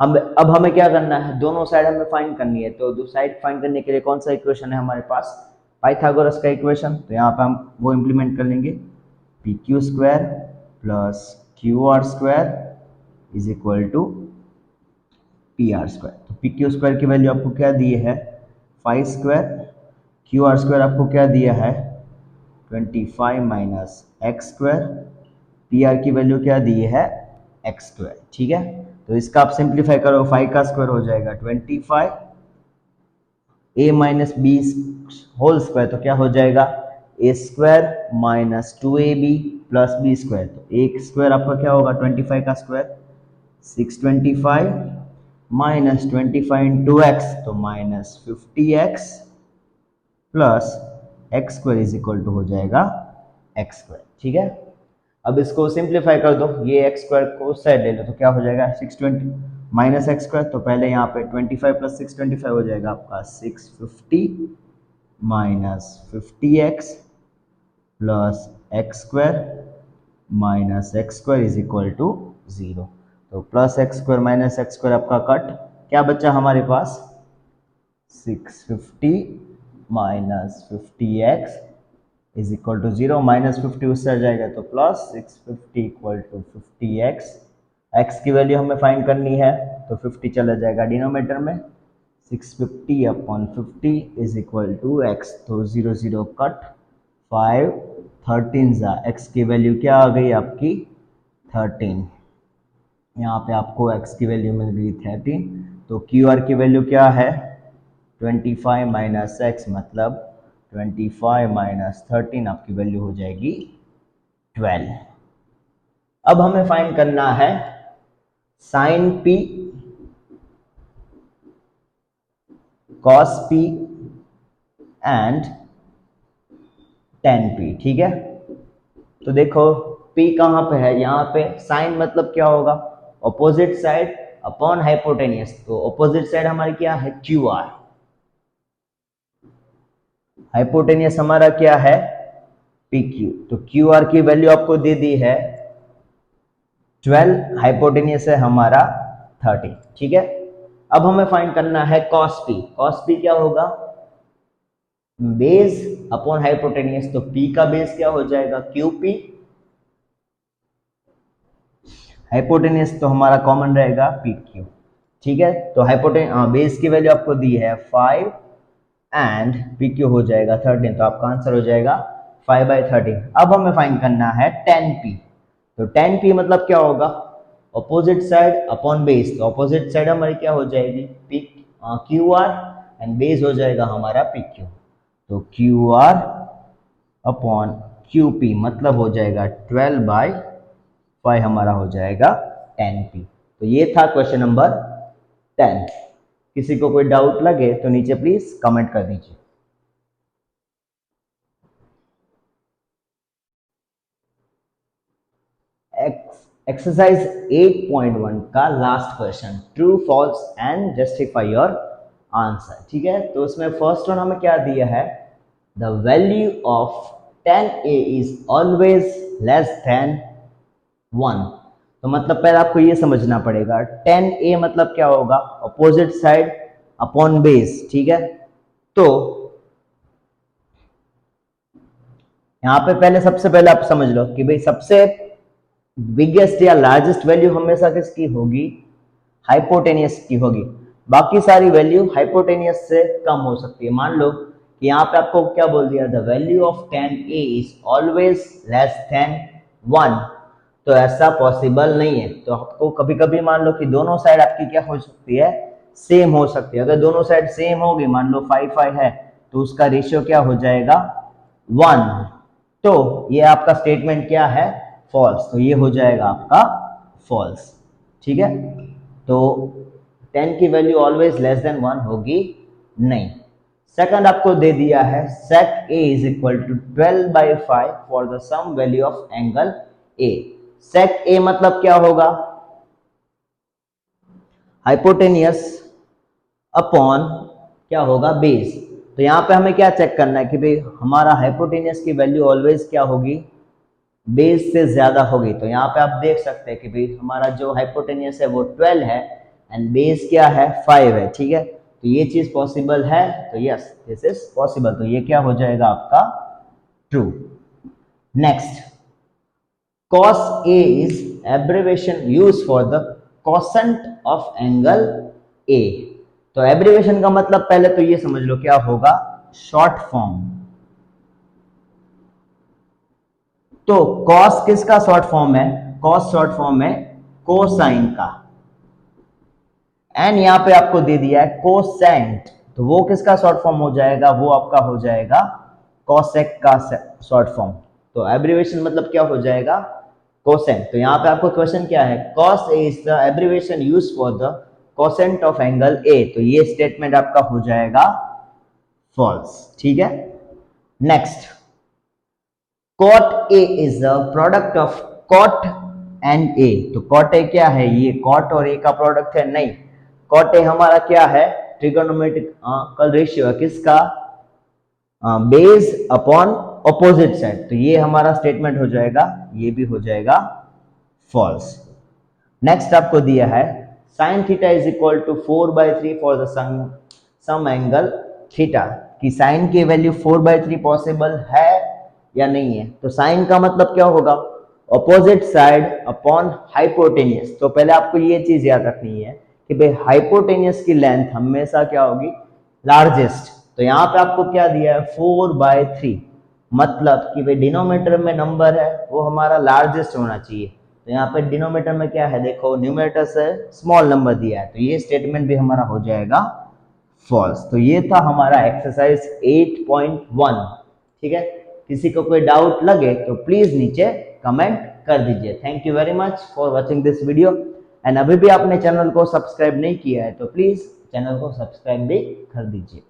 हम अब हमें क्या करना है, दोनों साइड हमें फाइंड करनी है। तो दो साइड फाइंड करने के लिए कौन सा इक्वेशन है हमारे पास, पाइथागोरस का इक्वेशन। तो यहाँ पे हम वो इम्प्लीमेंट कर लेंगे, P Q square plus Q R square is equal to P R square. तो पी क्यू स्क्वायर की वैल्यू आपको क्या दी है 5 स्क्वायर, क्यू आर स्क्वायर आपको क्या दिया है 25 minus x square, P R की वैल्यू क्या दी है एक्स स्क्वायर, ठीक है। तो इसका आप सिंप्लीफाई करो, 5 का स्क्वायर हो जाएगा 25, A minus B whole square, तो क्या हो जाएगा A square minus 2ab plus B square. तो एक स्क्वायर आपका क्या होगा 25 का स्क्वायर 625 माइनस 25 इंटू एक्स, तो minus 50x plus x square is equal to हो जाएगा एक्स स्क्वायर, ठीक है। अब इसको सिंप्लीफाई कर दो, ये एक्स स्क्वायर को उस साइड ले लो, तो क्या हो जाएगा 620 माइनस एक्स स्क्वायर। तो पहले यहाँ पे 25 प्लस 625 हो जाएगा आपका 650 minus 50x plus x square minus x square is equal to 0। तो plus x square minus x square आपका कट, क्या बचा हमारे पास 650 minus 50x is equal to 0, minus 50 उससे आ जाएगा तो plus 650 equal to 50x। x की वैल्यू हमें फाइंड करनी है, तो 50 चला जाएगा डिनोमिनेटर में, 650 upon 50 is equal to x। तो 0 0 कट, 5 13 जा, x की वैल्यू क्या आ गई आपकी 13, यहाँ पे आपको x की वैल्यू मिल गई 13। तो क्यू आर की वैल्यू क्या है 25 माइनस एक्स, मतलब 25 माइनस 13 आपकी वैल्यू हो जाएगी 12। अब हमें फाइंड करना है sin P cos P and tan P, ठीक है। तो देखो P कहाँ पे है, यहाँ पे साइन मतलब क्या होगा ऑपोजिट साइड अपॉन हाइपोटेनियस। तो ऑपोजिट साइड हमारी क्या है क्यू आर, हाइपोटेनियस हमारा क्या है पी क्यू। तो क्यू आर की वैल्यू आपको दे दी है 12, हाइपोटेनियस है हमारा 30, ठीक है। अब हमें फाइंड करना है कॉस पी। कॉस पी क्या होगा बेस अपॉन हाइपोटेनियस। तो P का बेस क्या हो जाएगा क्यू पी, हाइपोटेनियस तो हमारा कॉमन रहेगा पी क्यू, ठीक है। तो बेस की वैल्यू आपको दी है 5 एंड पी क्यू हो जाएगा 13, तो आपका आंसर हो जाएगा 5/13। अब हमें फाइंड करना है 10p। तो 10p मतलब क्या होगा ऑपोजिट साइड अपॉन बेस। तो ऑपोजिट साइड हमारी क्या हो जाएगी P Q R and base हो जाएगा हमारा पी क्यू। तो Q R upon Q P मतलब हो जाएगा 12/5 हमारा हो जाएगा 10p। तो ये था क्वेश्चन नंबर 10। किसी को कोई डाउट लगे तो नीचे प्लीज कमेंट कर दीजिए। एक्सरसाइज 8.1 का last question, true false and justify your answer, ठीक है। तो उसमें फर्स्ट वन हमें क्या दिया है the value of 10a is always less than 1। तो मतलब पहले आपको ये समझना पड़ेगा 10a मतलब क्या होगा अपोजिट साइड अपॉन बेस, ठीक है। तो यहां पे पहले सबसे पहले आप समझ लो कि भाई सबसे बिगेस्ट या लार्जेस्ट वैल्यू हमेशा किसकी होगी हाइपोटेनियस की होगी, बाकी सारी वैल्यू हाइपोटेनियस से कम हो सकती है। मान लो कि यहाँ पे आपको क्या बोल दिया the value of 10a is always less than 1, तो ऐसा पॉसिबल नहीं है। तो आपको कभी कभी मान लो कि दोनों साइड आपकी क्या हो सकती है सेम हो सकती है। अगर दोनों साइड सेम होगी, मान लो 5 है, तो उसका रेशियो क्या हो जाएगा 1। तो ये आपका स्टेटमेंट क्या है फॉल्स, तो ये हो जाएगा आपका फॉल्स। ठीक है, तो 10 की वैल्यू ऑलवेज लेस देन 1 होगी नहीं। सेकंड आपको दे दिया है sec a is equal to 12/5 for the some value of angle a। sec a मतलब क्या होगा, हाइपोटेनियस अपॉन क्या होगा, बेस। तो यहाँ पे हमें क्या चेक करना है कि भाई हमारा हाइपोटेनियस की वैल्यू ऑलवेज क्या होगी, बेस से ज्यादा होगी। तो यहाँ पे आप देख सकते हैं कि भाई हमारा जो हाइपोटेनियस है वो 12 है एंड बेस क्या है, 5 है। ठीक है, तो ये चीज पॉसिबल है, तो यस दिस इज पॉसिबल, तो ये क्या हो जाएगा आपका true. Next, cos A is abbreviation used for the cosine of angle A। तो एब्रीवेशन का मतलब पहले तो ये समझ लो क्या होगा, शॉर्ट फॉर्म। तो cos किसका शॉर्ट फॉर्म है, cos शॉर्ट फॉर्म है कोसाइन का। एंड यहां पे आपको दे दिया है कोसेंट, तो वो किसका शॉर्ट फॉर्म हो जाएगा, वो आपका हो जाएगा कोसेक का शॉर्ट फॉर्म। तो एब्रीवेशन मतलब क्या हो जाएगा, कोसेंट। तो यहाँ पे आपको क्वेश्चन क्या है, cos A is the abbreviation used for the quotient of angle A। तो ये स्टेटमेंट आपका हो जाएगा फॉल्स। ठीक है, next, cot A is the product of cot and A। तो cot A क्या है, ये cot और A का प्रोडक्ट है, नहीं। cot A हमारा क्या है, ट्रिगोनोमेट्रिकल रेशियो है, किसका, बेस अपॉन ऑपोजिट साइड। तो ये हमारा स्टेटमेंट हो जाएगा, ये भी हो जाएगा फॉल्स। नेक्स्ट आपको दिया है sin थीटा is equal to 4/3 for the some angle theta, कि sin की वैल्यू 4/3 पॉसिबल है या नहीं है। तो sin का मतलब क्या होगा, ऑपोजिट साइड अपॉन हाइपोटेनियस। तो पहले आपको ये चीज याद रखनी है कि भाई हाइपोटेनियस की लेंथ हमेशा क्या होगी, लार्जेस्ट। तो यहाँ पे आपको क्या दिया है, 4/3, मतलब कि भाई डिनोमिनेटर में नंबर है वो हमारा लार्जेस्ट होना चाहिए। तो यहाँ पे डिनोमिनेटर में क्या है, देखो न्यूमरेटर से स्मॉल नंबर दिया है, तो ये स्टेटमेंट भी हमारा हो जाएगा फॉल्स। तो ये था हमारा एक्सरसाइज 8.1। ठीक है, किसी को कोई डाउट लगे तो प्लीज नीचे कमेंट कर दीजिए। Thank you very much for watching this video and अभी भी आपने चैनल को सब्सक्राइब नहीं किया है तो प्लीज चैनल को सब्सक्राइब भी कर दीजिए।